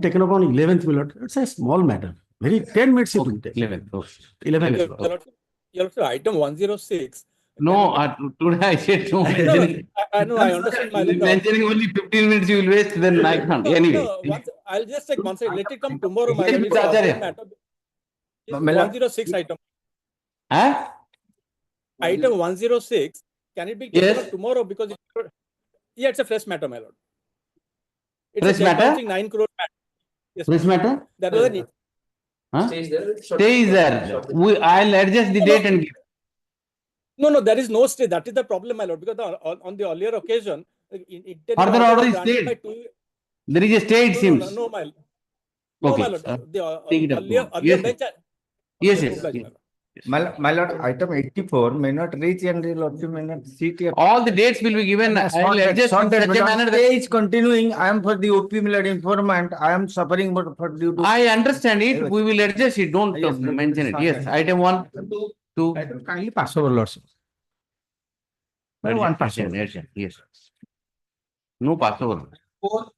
taken up on 11th, my lord. It's a small matter. Very 10 minutes it will take. 11th. Okay. 11th. Your item 106. No, today I said no mentioning. I know, I understand. My lord. Mentioning only 15 minutes you will waste, then I can't. Anyway. I'll just take one second. Let it come tomorrow, my lord. It's Acharya. Matter. 106 item. Huh? Item 106. Can it be taken up tomorrow? Because it's a fresh matter, my lord. It's Fresh a matter? 9 crore matter. Yes, Fresh matter? that was a Huh? Stay there. I'll adjust the date and give. No, there is no stay. That is the problem, my lord. Because on the earlier occasion, Further order is stayed. There is a stay, it seems. No, my lord. Okay. No, my lord. Take it up. Earlier Yes. Yes. My lord, item 84 may not reach and the lord may not see it. All the dates will be given. I will adjust in such a manner that Stay is continuing. I am for the OP my lord informant. I am suffering but for due to. I understand it. We will adjust it. Don't mention it. Yes. Item 1, 2. Kindly pass over, lord. One person. Yes. No passover. 4.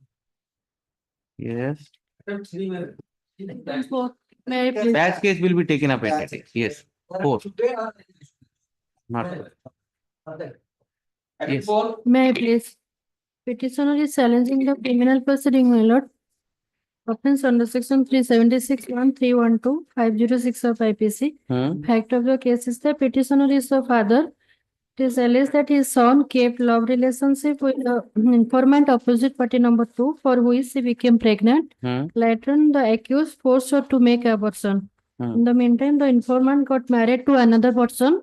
Yes. Item 3. May I please? Batch case will be taken up at that. Yes. 4. Today or Not. Item Yes. 4. May I please? Petitioner is challenging the criminal proceeding, my lord. Offense under section 376(1)(312) 506 of IPC. Fact of the case is the petitioner is the father. It is alleged that his son kept love relationship with the informant opposite party number 2, for which he became pregnant. Later on, the accused forced her to make abortion. In the meantime, the informant got married to another person.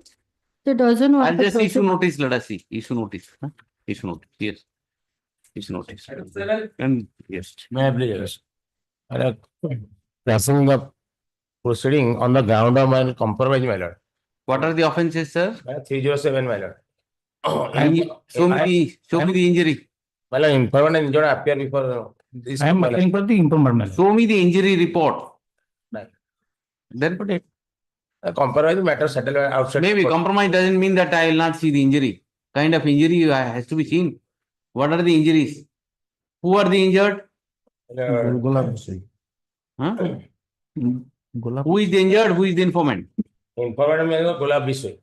He doesn't want I'll to just issue proceed. notice. Let us see. Issue notice. Issue notice. Yes. Issue notice. Item 7. And yes. May I please? Pressing the proceeding on the ground of my compromise, my lord. What are the offenses, sir? 307, my lord. Show me the injury. My lord, informant and injured appear before this. I am looking for the informant. Show me the injury report. Right. Then put it. The compromise matter settled outside. Maybe compromise doesn't mean that I will not see the injury. Kind of injury has to be seen. What are the injuries? Who are the injured? Huh? Who is the injured? Who is the informant? Informant may know Gulab Bisway,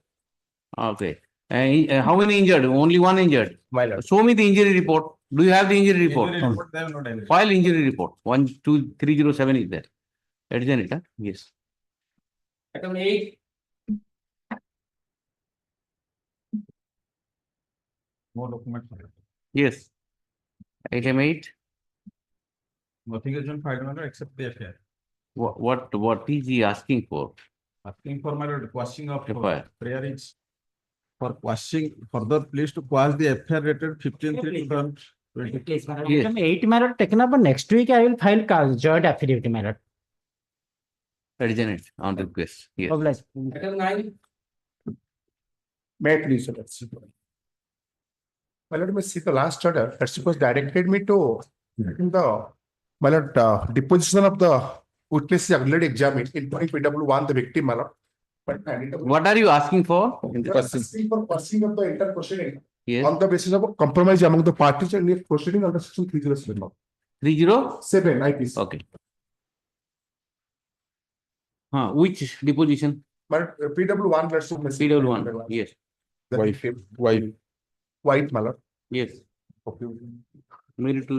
Okay. How many injured? Only one injured. my lord. Show me the injury report. Do you have the injury report? File injury report. 12307 is there. That is it. Huh? Yes. Item 8. More document. Yes. Item 8. Nothing has been filed except the FIR. What is he asking for? Asking for my requesting of FIR. prayer is for quashing further please to quash the FIR rated 15/3/2020. Yes. 8 my lord, taken up next week. I will file joint affidavit, my lord. That is it. On request. Yes. Item 9. May I please, let's see. My lord, may see the last order that suppose directed me to my lord, deposition of the witness already examined in PW1 the victim, my lord. But What are you asking for? asking for passing of the inter proceeding Yes. on the basis of a compromise among the parties and if proceeding under section 307 law. 307? IPC. Okay. Which deposition? But PW1 let's assume PW1. Yes. White, my lord. Yes. Okay. Merit to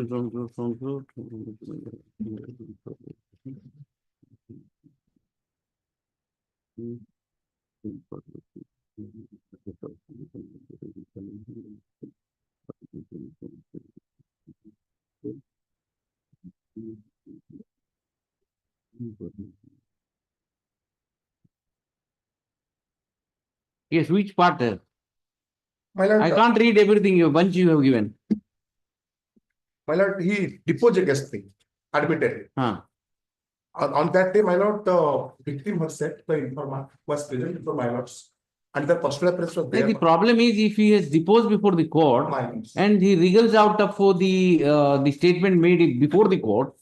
Yes, which part? My lord, I can't read everything. Bunch you have given. my lord, he deposed against me, admitted. Huh. On that day, my lord, the victim was said, the informant was present before my lords. And the postural press was there. The problem is if he has deposed before the court and he wriggles out of for the statement made before the court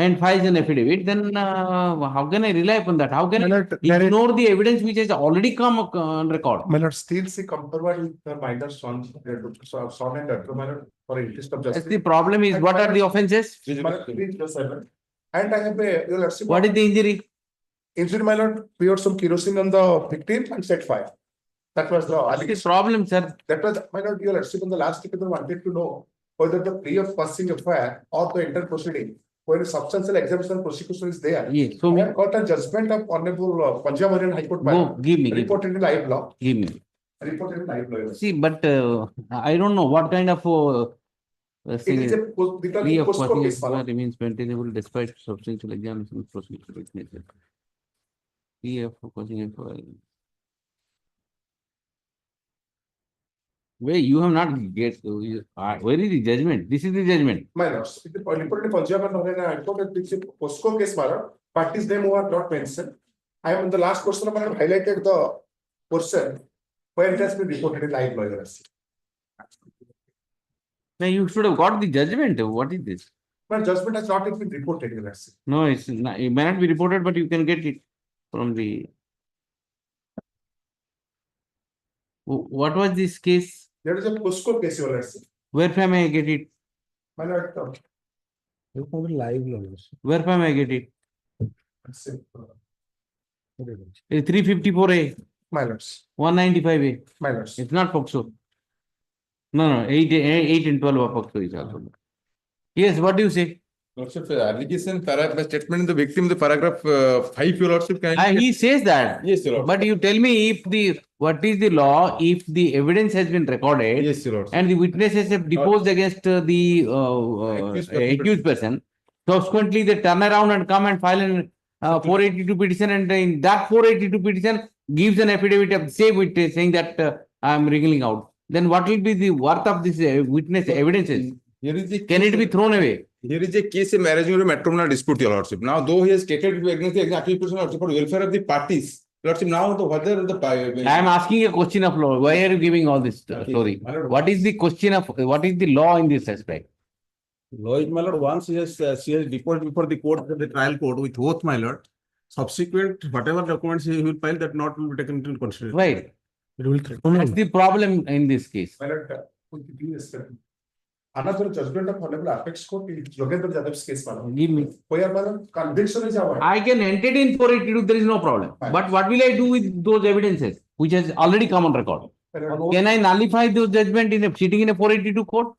and files an affidavit, then how can I rely upon that? How can I ignore the evidence which has already come on record? My lord, still see comparable with the minor son and daughter, my lord, for interest of Yes, justice. the problem is what are the offenses? My lord, 307. And I have a, your lordship. What is the injury? Injury, my lord, poured some kerosene on the victim and set fire. That was the What's the allegation. problem, sir? That was, my lord, your lordship, on the last ticket, wanted to know whether the plea of passing a fire or the entire proceeding, where substantial examination prosecution is there. Yes, so I have got a judgment of Hon'Ble Punjab High Court. my go, lord. give me. Reported in live law. Give me. Reported in live law. See, but I don't know what kind of It thing is is. a Plea of post passing case. a fire remains maintainable despite substantial examination procedure. Plea of passing a fire. Wait, you have not where is the judgment? This is the judgment. My lords, it is reported in Punjab and High Court. It is a POSCO case, my lord. Parties name who are not mentioned. I have in the last question, I have highlighted the portion where it has been reported in live law. your lordship. Now you should have got the judgment. What is this? My judgment has not yet been reported. your lordship. No, it's not, it may not be reported, but you can get it from the. What was this case? There is a POSCO case, your lordship. Where from I get it? My lord, Live lawyers. Where from I get it? It's 354A, my lords, 195A. my lords. It's not POXO. No, 8 and 12 are POXO is also. Yes, what do you say? Lordship, allegation paragraph statement in the victim, the paragraph 5, your lordship, can. He says that. Yes, your lordship. But you tell me if what is the law if the evidence has been recorded Yes, your lordship. and the witnesses have deposed against the accused person. Subsequently, they turn around and come and file an 482 petition, and in that 482 petition gives an affidavit of the same witness saying that I am wriggling out. Then what will be the worth of this witness evidences? Here is the Can it be thrown away? Here is a case of marriage or matrimonial dispute, your lordship. Now, though he has stated against the accused person, lordship, for welfare of the parties, lordship, now the whether the. I am asking a question of law. Why are you giving all this story? What is the question of what is the law in this aspect? Law is, my lord, once she has deposed before the court, the trial court with oath, my lord. Subsequent, whatever documents he will file, that not will be taken into consideration. Right. That's the problem in this case. My lord, another judgment of Hon'Ble Apex Court in Yogendra Jadav's case, my lord. Give me. Where, my lord, conviction is awarded. I can entertain 482, there is no problem. Fine. But what will I do with those evidences which has already come on record? My lord, Can I nullify those judgment sitting in a 482 court?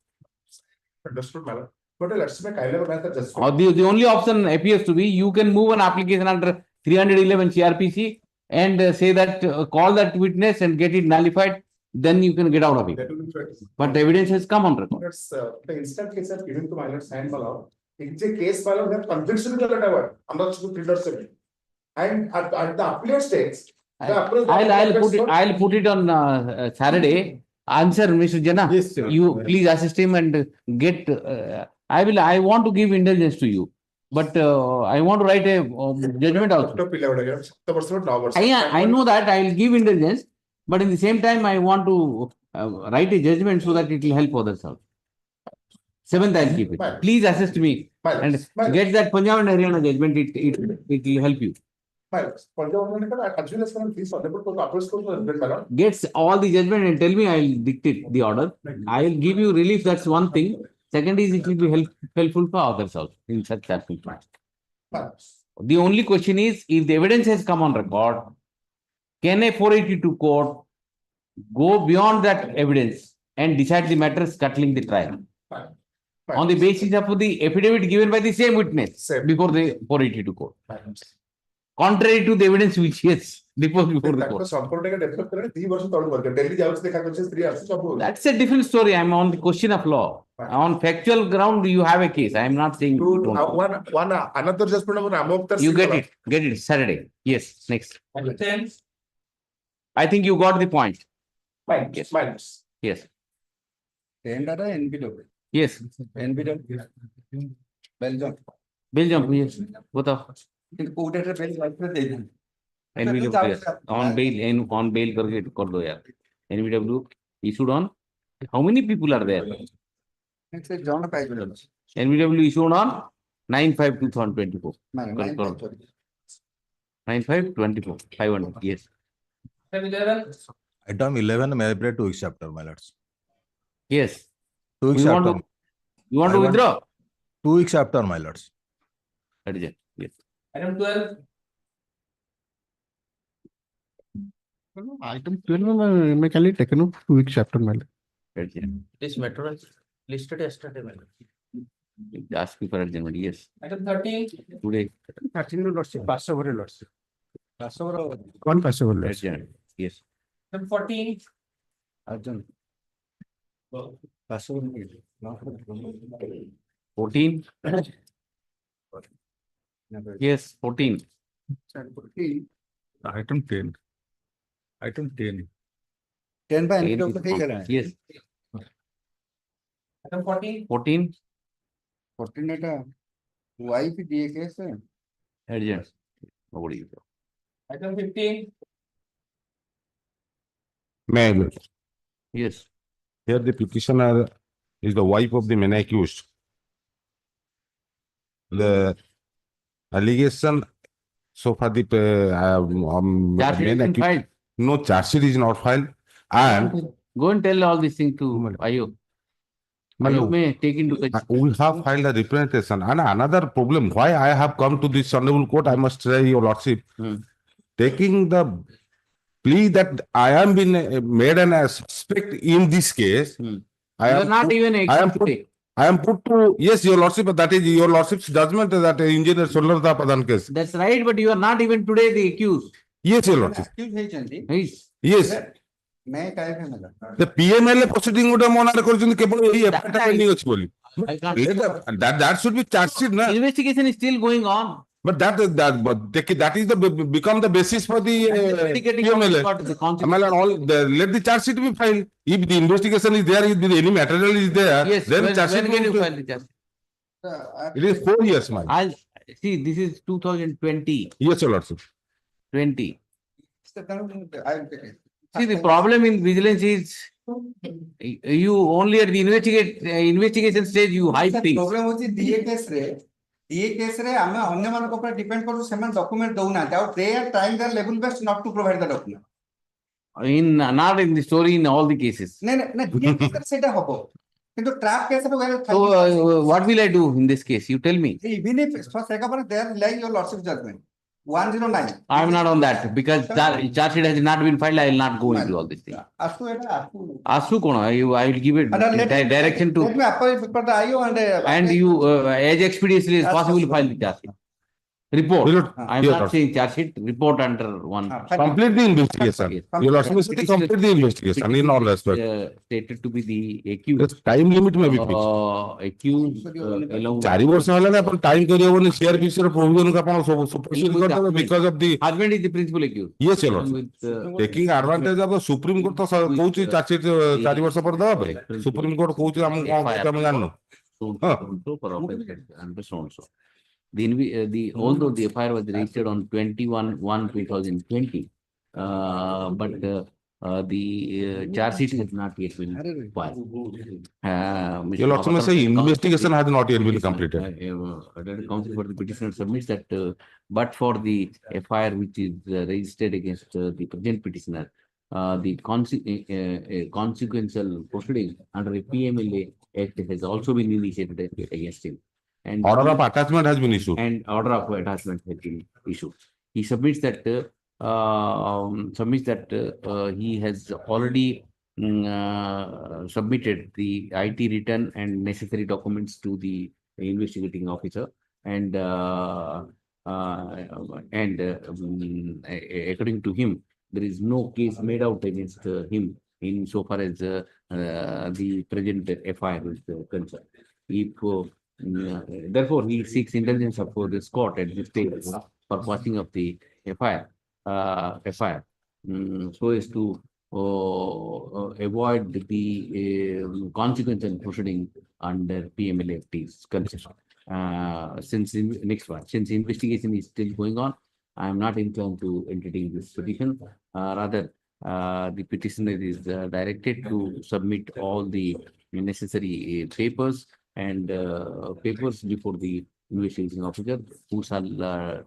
understood, my lord. But let's make high level matter Or judgment. the only option appears to be you can move an application under 311 CRPC and say that call that witness and get it nullified, then you can get out of it. That will be fair. But the evidence has come on record. That's the instant case I've given to my lord's hand, my lord. It's a case, my lord, that conviction is awarded. I'm not sure to and at the appellate stage, the appeal- I'll put it on Saturday. Answer, Mr. Jana. Yes, sir. You please assist him and get. I want to give indulgence to you, but I want to write a judgment also. I know that I will give indulgence, but in the same time I want to write a judgment so that it will help others out. 7th, I'll keep it. Fine. Please assist me and get that Punjab and Haryana judgment. It will help you. Gets all the judgment and tell me, I'll dictate the order. I'll give you relief. That's one thing. Second is it will be helpful for others also in such circumstances. The only question is, if the evidence has come on record, can a 482 court go beyond that evidence and decide the matter scuttling the trial on the basis of the affidavit given by the same witness Same. before the 482 court, contrary to the evidence which he has deposed before the court? That's a different story. I'm on the question of law. On factual ground, you have a case. I'm not saying you don't. Another judgment of Ramoktar. You get it Saturday. Yes, next. 10. I think you got the point. Yes. Minus. Yes. NBW. Yes. NBW. Belgium. Belgium, yes. बताओ. NBW, yes. On bail करके कर दो यार. NBW issued on. How many people are there? NBW issued on 9/5/2024. 9/5/24. 500. Yes. Item 11. Item 11, may I pray 2 weeks chapter, my lords. Yes. 2 weeks You want chapter. to I want- withdraw? 2 weeks chapter, my lords. Adjourn. Yes. Item 12. Item 12, may kindly taken up 2 weeks chapter, my lord. Adjourn. This matter is listed yesterday, my lord. Ask me for adjournment. Yes. Item 13. Today. 13 lordship, pass over lordship. Pass over. One pass over lordship. Adjourn. Yes. Item 14. Arjun. Pass over. 14. Yes, 14. Item 10. Item 10. 10 by Eight is- Yes. Item 14. 14. 14 এটা wife দিয়ে গেছে Adjourn. Nobody. Item 15. May I, lord? Yes. Here the petitioner is the wife of the main accused. The allegation so far the Charge sheet main has been accused, filed. no charge sheet is not filed, and Go and tell all these things to Ayub. Ayub may take into we have filed a representation. And another problem, why I have come to this honorable court, I must say, your lordship, taking the plea that I am been made an suspect in this case. You I are am not put- even I am accused put, today. I am put to, yes, your lordship, that is your lordship's judgment that engineer Solarda Pradhan case. That's right, but you are not even today the accused. Yes, your lordship. Yes. Yes. The PMLA proceeding would have monarch keeping I can't. that should be charge sheet, na? Investigation is still going on. But that is the become the basis for the Investigating PMLA. got the Let consequence. the charge sheet be filed. If the investigation is there, if any material is there, Yes, then when charge sheet can you will- file the charge? It is 4 years, man. I'll see, this is 2020, Yes, your lordship. 20. See, the problem in vigilance is you only at the investigation stage you hide things. Problem ହଉଛି DA case ରେ ଆମେ ଅନ୍ୟମାନଙ୍କ ଉପରେ depend କରୁ ସେମାନେ document ଦଉନାହାନ୍ତି ଆଉ they are trying their level best not to provide the document Not in the story in all the cases. ନା DA case ରେ ସେଇଟା ହବ କିନ୍ତୁ trap case ରେ So what will I do in this case? You tell me. even if for sake of they are relying your lordship judgment 109 I am not on that because charge sheet has not been filed. I will not go into all this thing. ଆସୁ ଏଟା ଆସୁ Asu Kona, I will give it direction let to, me appoint for the IO and you as expeditiously as possible file the charge sheet. Report. I am Yes, not sir. saying charge sheet, report under one. Complete the investigation. Yes. Your lordship is to complete the investigation in all respects. Stated to be the accused. Yes, time limit may be fixed. Accused along. 4 ବର୍ଷ ହେଲାଣି ଆପଣ time କରିହବନି CRPC ର provision କୁ ଆପଣ ସୁପରସିଡ୍ କରିଦେବେ because of the Husband is the principal accused. yes, your lordship. With, Taking advantage of the Supreme Court ତ କହୁଛି ଚାର୍ଜ ସିଟ୍ 4 ବର୍ଷ ପରେ ଦେବା ପାଇଁ Supreme Court କହୁଛି ଆମକୁ କଣ କହୁଛି ଆମେ ଜାଣିନୁ। so for offense and so on so. Although the FIR was registered on 21/1/2020, but the charge sheet has not yet been filed. Your lordship may say investigation has not yet been completed. Counsel for the petitioner submits that, but for the FIR which is registered against the present petitioner, the consequential proceeding under a PMLA Act has also been initiated against him. And Order of attachment has been issued. and order of attachment has been issued. He submits that he has already submitted the IT return and necessary documents to the investigating officer, and according to him, there is no case made out against him in so far as the present FIR is concerned. If therefore, he seeks intelligence of this court at this stage for passing of the FIR, so as to avoid the consequential proceeding under PMLFT's concern. Since investigation is still going on, I am not inclined to entertain this petition. Rather, the petitioner is directed to submit all the necessary papers and papers before the investigating officer, who shall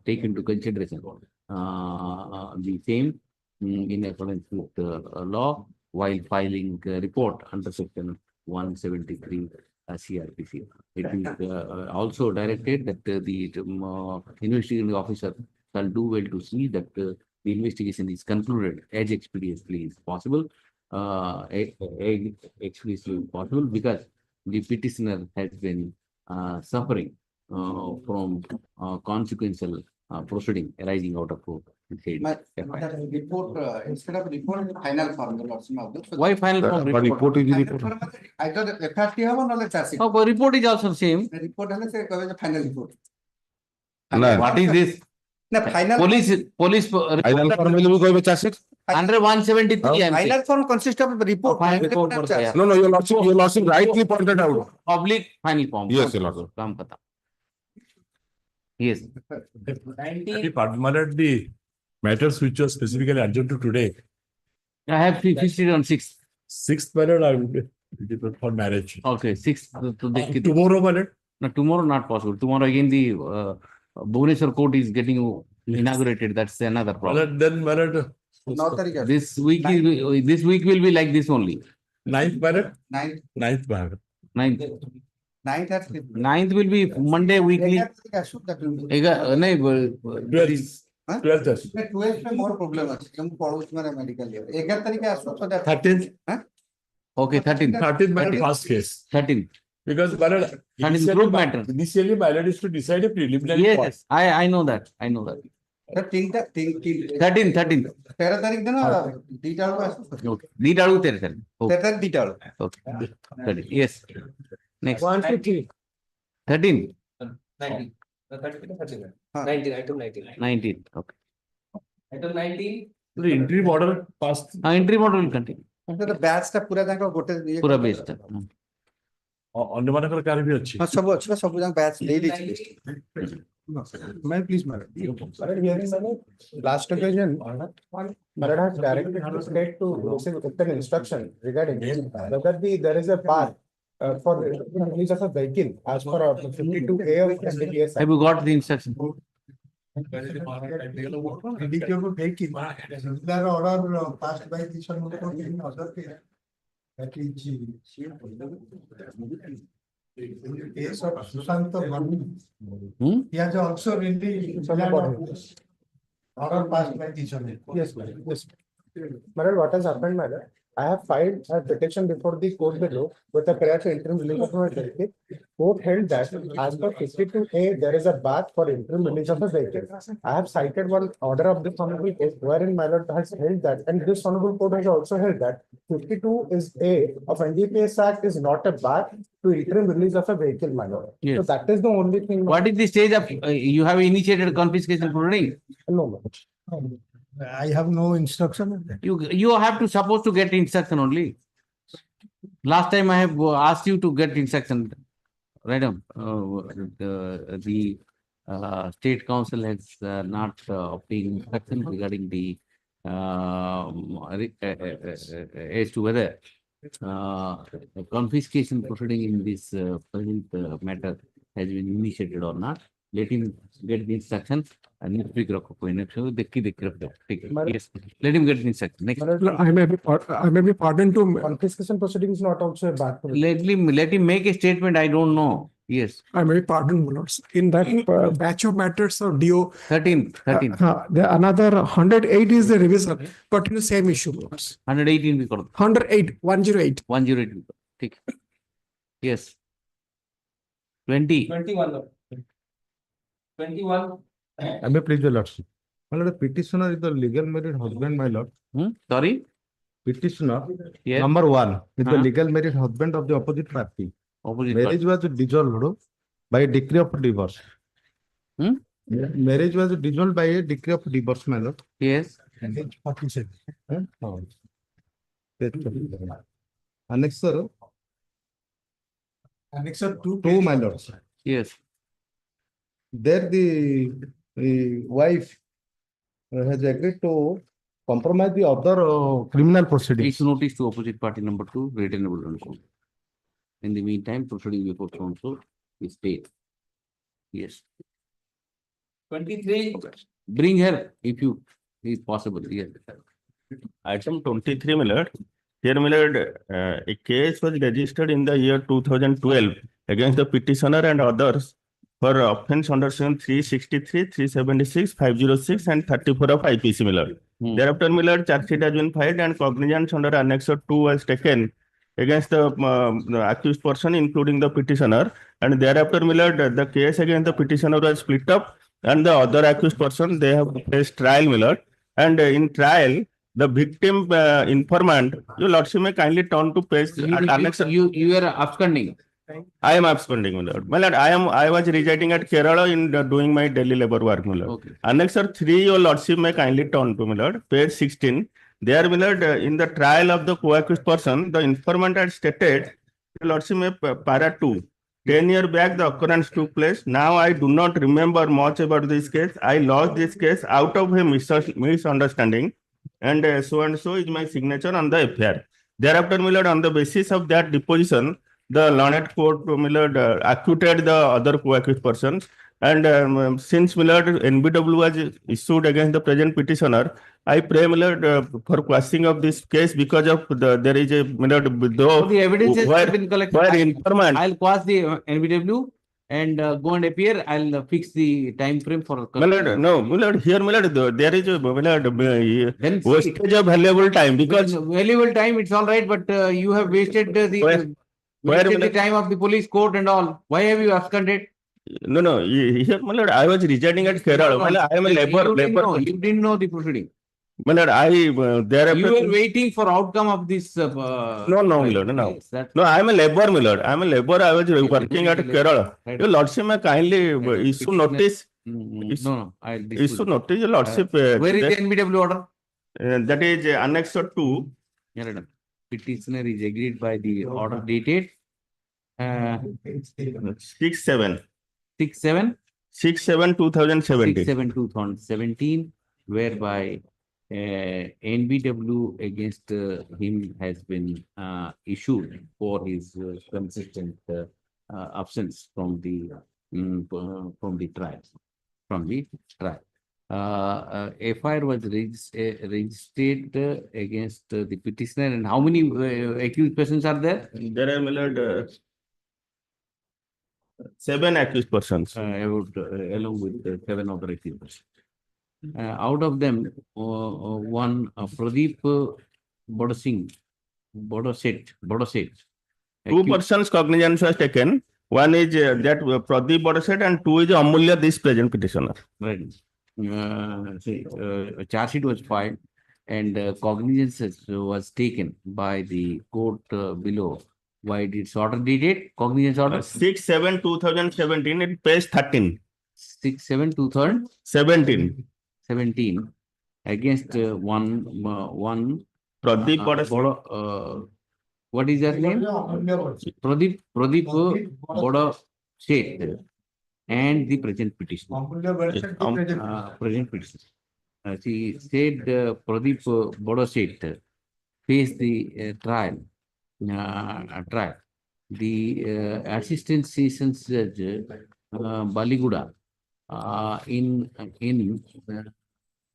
take into consideration the same in accordance with law while filing a report under section 173 CRPC. It is also directed that the investigating officer shall do well to see that the investigation is concluded as expeditiously as possible. Expeditiously possible because the petitioner has been suffering from consequential proceeding arising out of court. Report, instead of report, final form, the lordship of the. Why final form But report is the Final report. form, either FRT have or charge sheet. Oh, but report is also same. The report has a final report. No. What is this? No, final. Police Final form will be going with charge sheet? under 173. I'm saying. Final form consists of a report. Final report for the No, your lordship rightly pointed out. public final form. Yes, your lordship. Kam kata. Yes. 19. The matters which are specifically adjourned to today, I have fixed it on 6th. sixth matter I will be for marriage. Okay, 6th. Tomorrow matter, No, tomorrow not possible. Tomorrow again the Bhubaneswar court is getting inaugurated. That's another problem. then matter, This week will be like this only. ninth matter, Ninth, ninth matter. 9th. ninth has. 9th will be Monday weekly. There is 12th, 12 में more problem है हम पढ़ोस में medical leave 11 तारीख आसो so that 13th, okay 13th. 13th matter first case. 13th. Because matter, That is group matter. initially matter is to decide a preliminary. point. Yes, I know that. I know that. the think 13th. 13th. 13 तारीख दिन detail को आसो Okay. Detail 13th. Okay. 13 detail Okay. 13th. Yes. Next. 1 to 3. 13th. 19. 19, item 19. 19th. Okay. Item 19. The interim order passed. Entry model will continue. मतलब the batch टा पूरा जाकर गोटे Pura based. अन्य मानकर कार्य भी अच्छी. हाँ सब अच्छा सब जाकर batch ले लीजिए May I please, madam? Madam, hearing, madam, last occasion, madam has directed the state to receive written instruction regarding whether there is a path for release of a vehicle as per 52A of NDPS. Have you got the instruction? There order passed by the Hon'Ble in other case. That is case of Sushant Varma. He has also really order passed by the Hon'Ble. Yes, madam. Yes. Madam, what has happened, madam? I have filed a petition before the court below with a prayer to interim release of my vehicle. Court held that as per 52A, there is a bar for interim release of a vehicle. I have cited one order of this honorable court wherein my lord has held that, and this honorable court has also held that 52 is A of NDPS Act is not a bar to interim release of a vehicle, my lord. Yes. So that is the only thing. What is the stage of you have initiated confiscation proceeding? No, madam. I have no instruction. You have to supposed to get instruction only. Last time I have asked you to get instruction. Right on. The state council has not obtained instruction regarding the as to whether confiscation proceeding in this present matter has been initiated or not. Let him get the instruction and next week yes, let him get the instruction. Next. I may be pardoned to confiscation proceedings not also a bar. Let him make a statement. I don't know. Yes. I may be pardoned, my lords. In that batch of matters of DO, 13th. another 108 is the revision, but in the same issue, my lords. 118 we got. 108. 108. Take. Yes. 20. 21. 21. I may please the lordship. My lord, the petitioner is the legal married husband, my lord. Sorry? Petitioner, Yes. number 1, is the Huh? legal married husband of the opposite party. Opposite Marriage was dissolved by a decree of divorce. Marriage was dissolved by a decree of divorce, my lord. Yes. Annexer Annexer 2. 2, my lord. Yes. There the wife has agreed to compromise the other criminal proceedings. Each notice to opposite party number 2, returnable also. In the meantime, proceeding before council is paid. Yes. 23. Bring her if possible. Yes. Item 23, my lord. Here, my lord, a case was registered in the year 2012 against the petitioner and others for offense under section 363, 376, 506, and 34 of IPC, my lord. Thereafter, my lord, charge sheet has been filed and cognizance under Annex 2 was taken against the accused person, including the petitioner. And thereafter, my lord, the case against the petitioner was split up, and the other accused person, they have faced trial, my lord. And in trial, the victim informant, your lordship may kindly turn to page Annex. You are absconding. I am absconding, my lord. My lord, I was residing at Kerala in doing my daily labor work, my lord. Okay. Annex 3, your lordship may kindly turn to, my lord, page 16. There, my lord, in the trial of the co-accused person, the informant had stated, your lordship may para 2. 10 years back, the occurrence took place. Now, I do not remember much about this case. I lost this case out of a misunderstanding. And so is my signature on the FIR. Thereafter, my lord, on the basis of that deposition, the learned court, my lord, acquitted the other co-accused persons. And since, my lord, NBW was issued against the present petitioner, I pray, my lord, for quashing of this case because of there is a, my lord, though The evidence has where, been collected. where informant. I'll quash the NBW and go and appear. I'll fix the time frame for. My lord, no, my lord, here, my lord, there is a, my lord, Then wastage of valuable time because valuable time, it's all right, but you have wasted the time of the police court and all. Why have you absconded? No, here, my lord, I was residing at Kerala. My lord, I am a labor. You didn't know the proceeding. My lord, thereafter. You were waiting for outcome of this. No, my lord, no. No, I am a labor, my lord. I am a labor. I was working at Kerala. Your lordship may kindly issue notice. No, I'll issue notice, your lordship. Where is the NBW order? That is Annex 2. Petitioner is agreed by the order dated 6/7. 6/7? 6/7/2017. 6/7/2017, whereby NBW against him has been issued for his consistent absence from the trial. FIR was registered against the petitioner, and how many accused persons are there? There are, my lord, 7 accused persons. Along with 7 other accused persons. Out of them, one Pradeep Bodoset. 2 persons cognizance was taken. One is that Pradeep Bodoset and 2 is Amulya, this present petitioner. Right. Charge sheet was filed and cognizance was taken by the court below. Why its order dated? Cognizance order? 6/7/2017 in page 13. 6/7/2017 against one Pradeep Bodo, what is that name? Pradeep Bodo Seth and the present petitioner. Present petitioner. She said Pradeep Bodo Seth faced the trial. The assistant sessions judge Baliguda in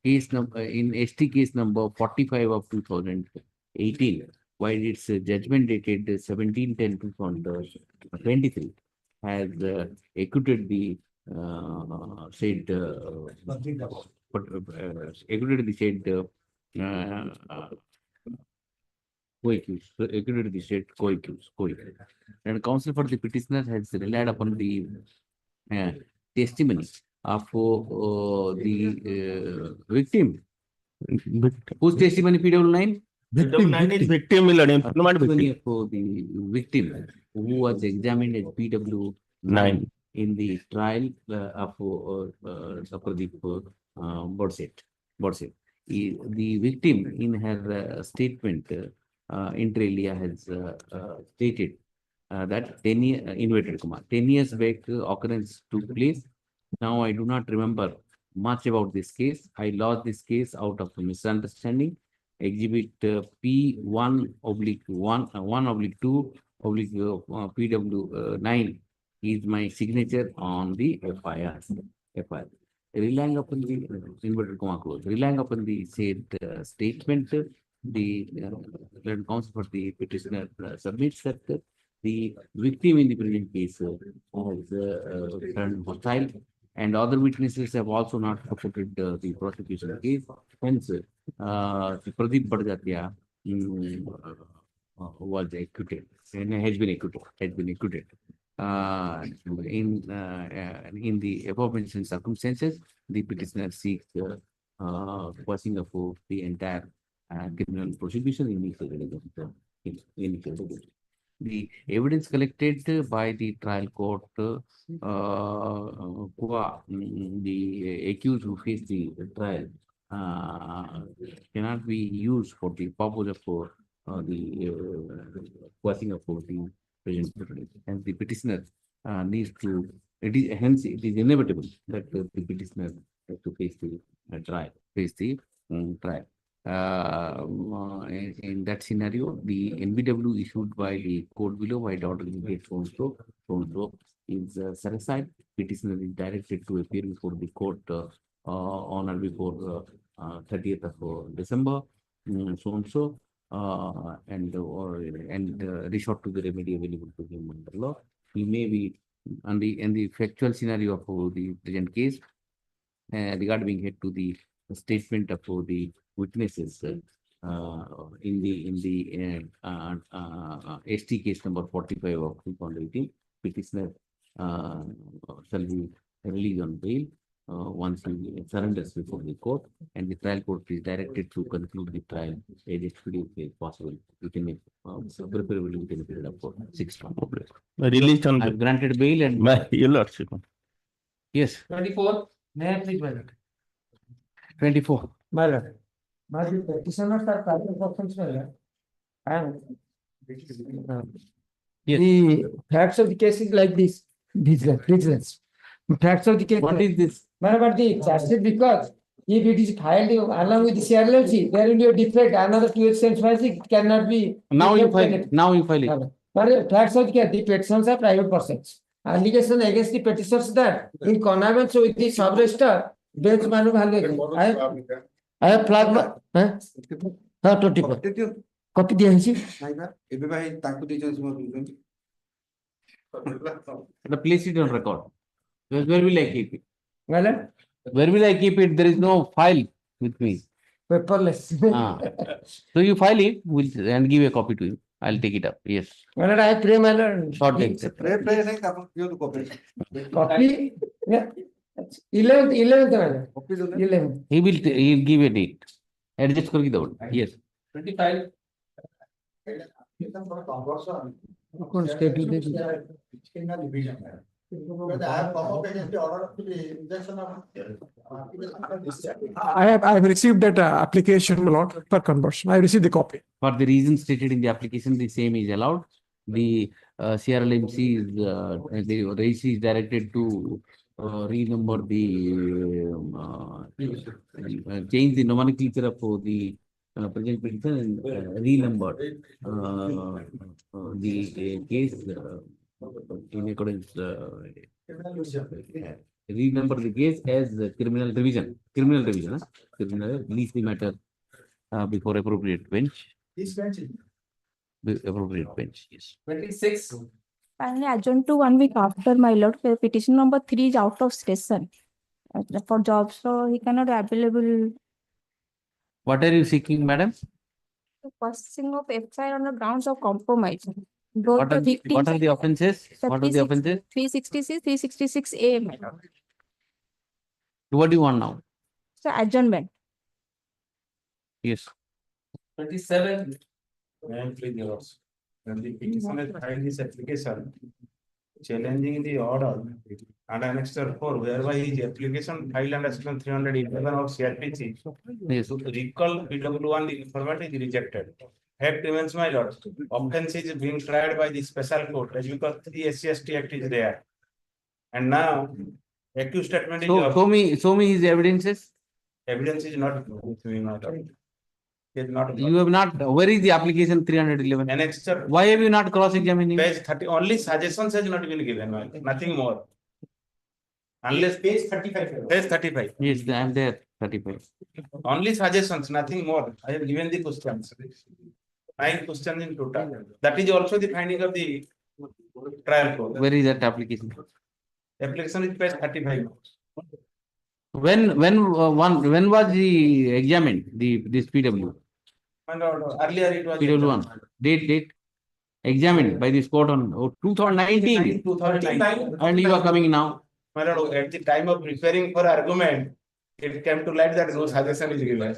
case number in ST case number 45 of 2018, while its judgment dated 17/10/2023 has acquitted the said co-accused. And counsel for the petitioner has relied upon the testimony of the victim. Whose testimony? PW9? PW9 is victim, not victim. For the victim who was examined at PW9 in the trial of Pradeep Bodsett. The victim in her statement inter alia has stated that 10 years back occurrence took place. Now I do not remember much about this case. I lost this case out of a misunderstanding. Exhibit P1/2/PW9 is my signature on the FIR. Relying upon the said statement, the learned counsel for the petitioner submits that the victim in the present case has turned hostile, and other witnesses have also not supported the prosecution case. Hence, Pradeep Bhattacharyya was acquitted and has been acquitted. In the aforementioned circumstances, the petitioner seeks quashing of the entire criminal prosecution initiated. The evidence collected by the trial court, the accused who faced the trial, cannot be used for the purpose of the quashing of the present evidence. And the petitioner needs to, hence it is inevitable that the petitioner has to face the trial. In that scenario, the NBW issued by the court below by the order of the so is set aside. Petitioner is directed to appear before the court on or before 30th of December, and resort to the remedy available to him under law. He may be on the factual scenario of the present case regard being head to the statement of the witnesses in the ST case number 45 of 2018. Petitioner shall be released on bail once he surrenders before the court, and the trial court is directed to conclude the trial as expeditiously as possible. We can make preferably within a period of 6 months. Released on I've granted bail and Your Lordship. yes, 24. May I please, my lord? 24. My lord. But the petitioners are private persons, my lord. And Yes. the facts of the case is like this. Vigilance. Facts of the case. What is this? But the charge because if it is filed along with the CRLC, there will be a defect, another 2 cents it cannot be. Now you file it. Now you file it. But facts of the case, the petitions are private persons. Allegation against the petitioners that in connivance with the sub-register, bench manu I have flagged. 24. Copy The place it on record. Where will I keep it? Well, Where will I keep it? There is no file with me. paperless. So you file it, and give a copy to you. I'll take it up. Yes. Well, I pray, my lord. Short text. Copy. Yeah. 11th, my lord. 11th. He'll give a date. Adjust करके दो. Yes. 25. I have received that application, my lord, for conversion. I received the copy. For the reasons stated in the application, the same is allowed. The CRLMC is the registry is directed to renumber the change the nomenclature of the present petition and renumber the case in accordance renumber the case as criminal revision, criminal release the matter before appropriate bench. Appropriate bench, yes. 26. Finally, adjourned to 1 week after, my lord. Petition number 3 is out of station for job, so he cannot be available. What are you seeking, madam? Passing of FIR on the grounds of compromise. What are the offences? What are the offences? 366, 366A, my lord. What do you want now? So adjournment. Yes. 27. When the petitioner filed his application challenging the order and annexed 4, whereby his application filed under section 311 of CRPC Yes. to recall PW1 the informant is rejected. Fact remains, my lord, offense is being tried by the special court as because the SC/ST Act is there. And now accused statement is Show me his evidences. evidence is not with me, my lord. Is not You have not. Where is the application 311? annexed. Why have you not cross-examined him? Page 30, only suggestions has not been given, my lord. Nothing more. Unless Page 35. page 35. Yes, I am there. 35. Only suggestions, nothing more. I have given the questions. 9 questions in total. That is also the finding of the trial court. Where is that application? Application is page 35. When was the examined, this PW? Earlier it was. PW1. Date. Examined by this court on 2019. 2009. And you are coming now. My lord, at the time of preparing for argument, it came to light that no suggestion is given.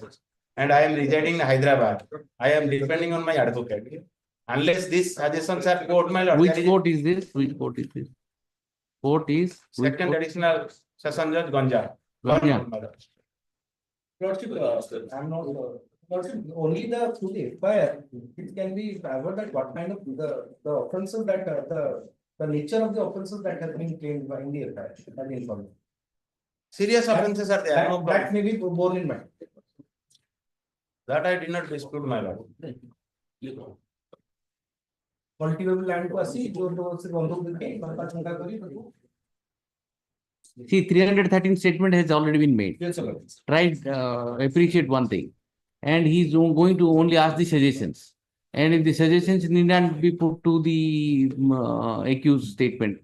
And I am residing in Hyderabad. I am depending on my advocate. Unless these suggestions are quote, my lord. Which court is this? Which court is this? Court is? which Second court? additional session judge Ganja. Ganja. Lordship, I'm not, Lordship, only the through the FIR, it can be discovered that what kind of the offenses that the nature of the offenses that have been claimed by in the FIR. That is informed. Serious offenses are there. No That problem. may be borne in mind. That I did not dispute, my lord. Cultivable land को अस्सी जो से बंदूक देके बंदा चंगा करी तो See, 313 statement has already been made. Yes, sir. Try appreciate one thing. And he's going to only ask the suggestions. And if the suggestions need not be put to the accused statement,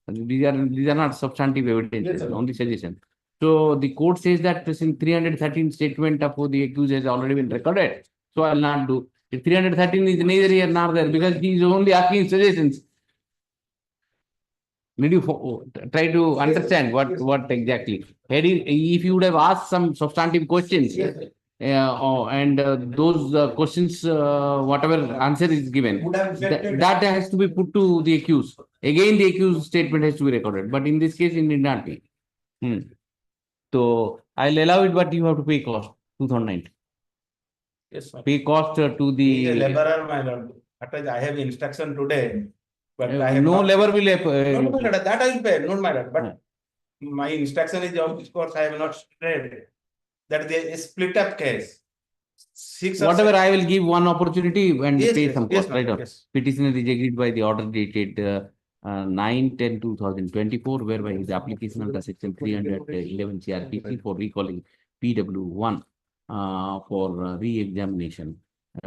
these are not substantive evidence, Yes, sir. only suggestion. So the court says that since 313 statement of the accused has already been recorded, so I will not do. If 313 is neither here nor there because he is only asking suggestions. Did you try to understand what exactly? If you would have asked some substantive questions, Yes, sir. and those questions, whatever answer is given, Would have affected- that has to be put to the accused. Again, the accused statement has to be recorded, but in this case, it need not be. So I'll allow it, but you have to pay cost, 2009. Yes, sir. Pay cost to He is a the. laborer, my lord. Otherwise, I have instruction today. But I have No not- labor will. No, no, my lord, that I will pay, not my lord. But my instruction is of this course, I have not stated that there is split up case. 6 or Whatever, 7 I will give one opportunity and Yes, pay yes, some yes, cost, my right? lord, Or yes. petitioner is agreed by the order dated 9/10/2024, whereby his application under section 311 CRPC for recalling PW1 for re-examination,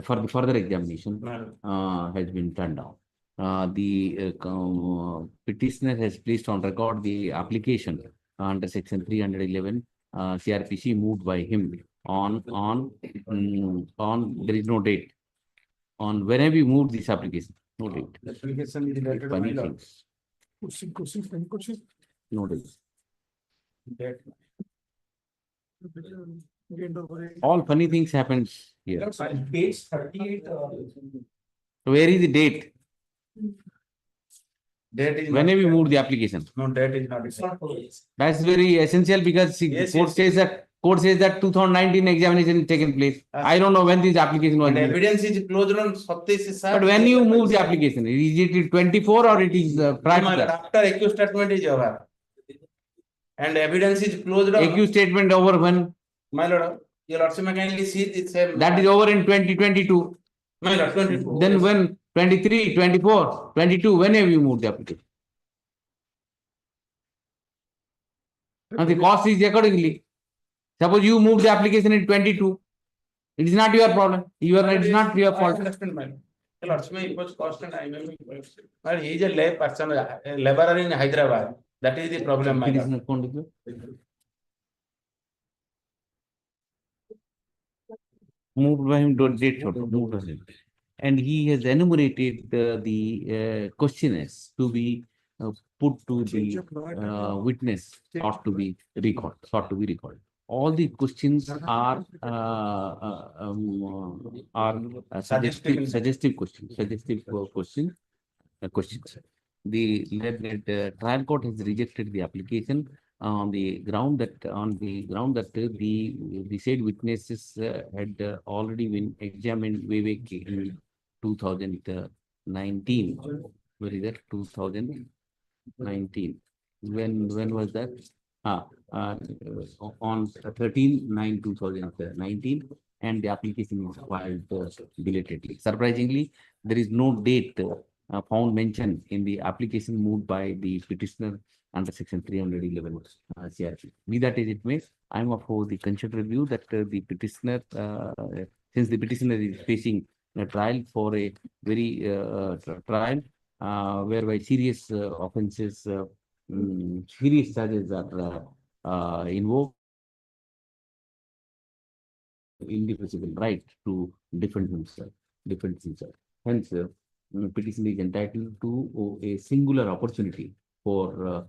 for the further examination My lord. has been turned down. The petitioner has placed on record the application under section 311 CRPC moved by him on there is no date. On when have you moved this application? No date. The application is dated, my Funny lord. things. No date. Date. All funny things happens here. Page 38. Where is the date? Date is When not- have you moved the application? No, date is not. It's not for That's very essential because see, Yes, court yes. says that 2019 examination is taken place. I don't know when this application was And made. evidence is closed on 27. But when you move the application, is it 24 or it is prior to that? After accused statement is over. And evidence is closed on. Accused statement over when? My lord, your lordship may kindly see it same. That is over in 2022. My lord, 24. Then when 23, 24, 22, when have you moved the application? And the cost is accordingly. Suppose you move the application in 22, it is not your problem. It is not your I fault. understand, my lord. Your lordship may impose cost and I may impose. But he is a lay person, a laborer in Hyderabad. That is the problem, my It is lord. not going to be. Moved by him to date short, moved by him. And he has enumerated the questionnaires to be put to the witness, sought to be recalled. All the questions are suggestive questions. The trial court has rejected the application on the ground that the said witnesses had already been examined way back in 2019. Where is that? 2019. When was that? On 13/9/2019, and the application is filed belatedly. Surprisingly, there is no date found mentioned in the application moved by the petitioner under section 311 CRP. Be that as it may, I am of the considered view that the petitioner, since the petitioner is facing a trial for a very trial whereby serious offences, serious charges are invoked, indefensible right to defend himself. Hence, petitioner is entitled to a singular opportunity for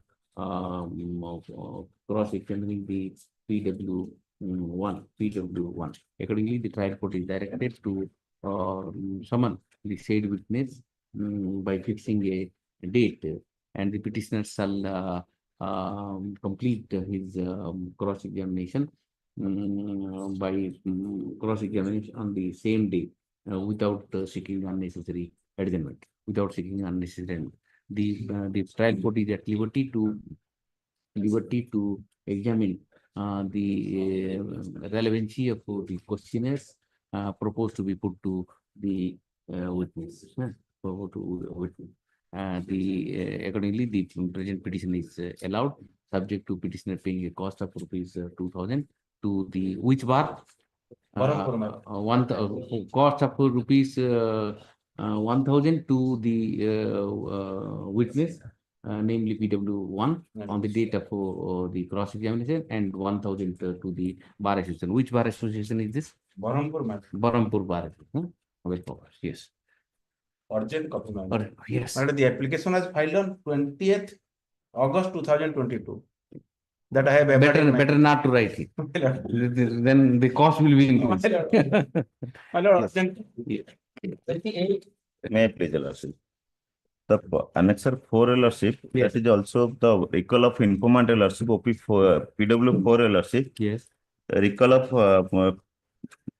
cross-examining the PW1. Accordingly, the trial court is directed to summon the said witness by fixing a date, and the petitioner shall complete his cross-examination by cross-examination on the same day without seeking unnecessary adjournment. The trial court is at liberty to examine the relevancy of the questionnaires proposed to be put to the witness. Accordingly, the present petition is allowed, subject to petitioner paying a cost of rupees 2,000 to the which bar? Cost of rupees 1,000 to the witness, namely PW1, on the date of the cross-examination, and 1,000 to the bar association. Which bar association is this? Barampur Bar Association. Yes. Urgent copy, ma'am. Yes. And the application was filed on 20th August 2022. That I have Better not to write it. Then the cost will be increased. My lord, urgent. May I please, Your Lordship? The annexer 4, Your Lordship, that is also the recall of informant, Your Lordship, OP4, PW4, Your Lordship. Yes. Recall of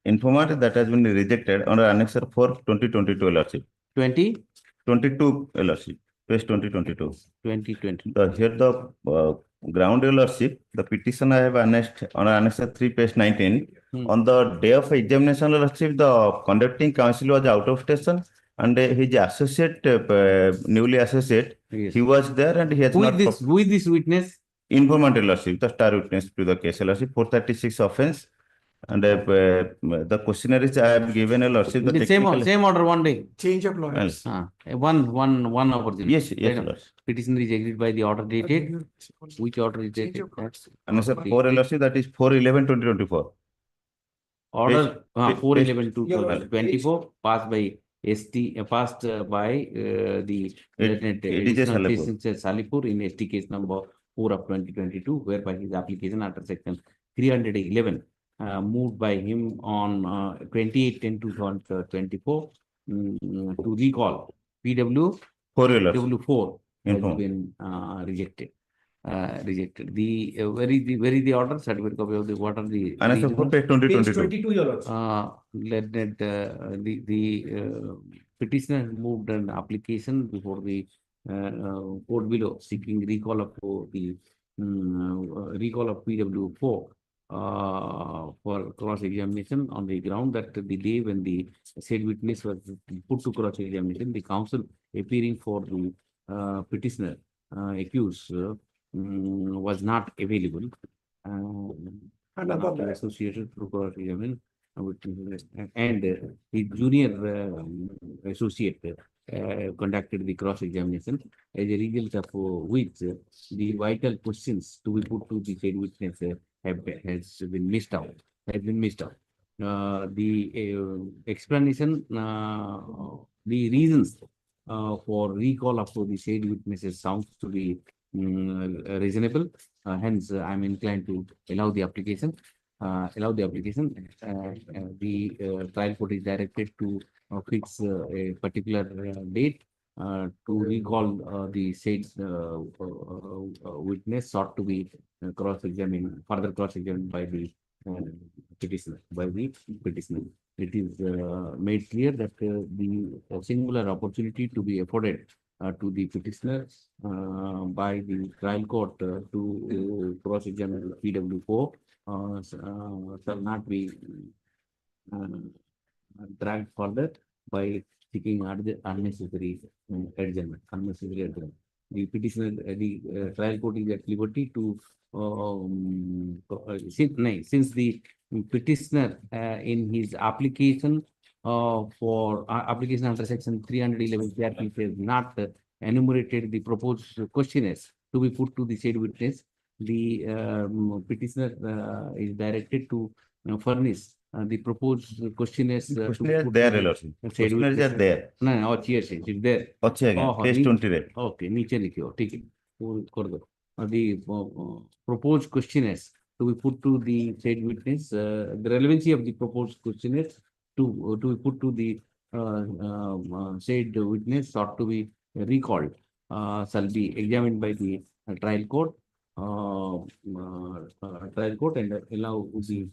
informant that has been rejected under annexer 4, 2022, Your Lordship. 2022, Your Lordship, page 2022. 2020. Here the ground, Your Lordship, the petition I have annexed on annexer 3, page 19. On the day of examination, Your Lordship, the conducting counsel was out of station, and his associate, newly associate, Yes. he was there, and he has Who not. is this witness? Informant, Your Lordship, the star witness to the case, Your Lordship, 436 offense. And the questionnaire is I have given, Your Lordship, the same order one day. Change of lawyers. One opportunity. Yes, yes, Your Lordship. Petitioner is agreed by the order dated. Which order is dated? And sir, 4, Your Lordship, that is 4/11/2024. Order Page- 4/11/2024 passed by passed by the Salipur in ST case number 4 of 2022, whereby his application under section 311 moved by him on 28/10/2024 to recall PW4, Your Lordship. PW4 has been rejected. Where is the order? Certificate copy of the what are the Annexer 4, page 2022. 22, Your Lordship. The petitioner moved an application before the court below seeking recall of the PW4 for cross-examination on the ground that the day when the said witness was put to cross-examination, the counsel appearing for the petitioner accused was not available. Another associated to cross-examine and the junior associate conducted the cross-examination, as a result of which the vital questions to be put to the said witness has been missed out. The explanation, the reasons for recall of the said witnesses sounds to be reasonable. Hence, I am inclined to allow the application. The trial court is directed to fix a particular date to recall the said witness sought to be further cross-examined by the petitioner. It is made clear that the singular opportunity to be afforded to the petitioner by the trial court to cross-examine PW4 shall not be dragged further by seeking unnecessary adjournment, unnecessary adjournment. The petitioner, the trial court is at liberty to, since the petitioner in his application for application under section 311 CRP has not enumerated the proposed questionnaires to be put to the said witness, the petitioner is directed to furnish the proposed questionnaires. Questionnaire there, Your Lordship. Questionnaires are there. No, yes, it's there. अच्छे हैं, case 20 रे. Okay, नीचे लिखियो, ठीक है, वो कर दो. The proposed questionnaires to be put to the said witness, the relevancy of the proposed questionnaires to be put to the said witness or to be recalled shall be examined by the trial court. Trial court and allow the same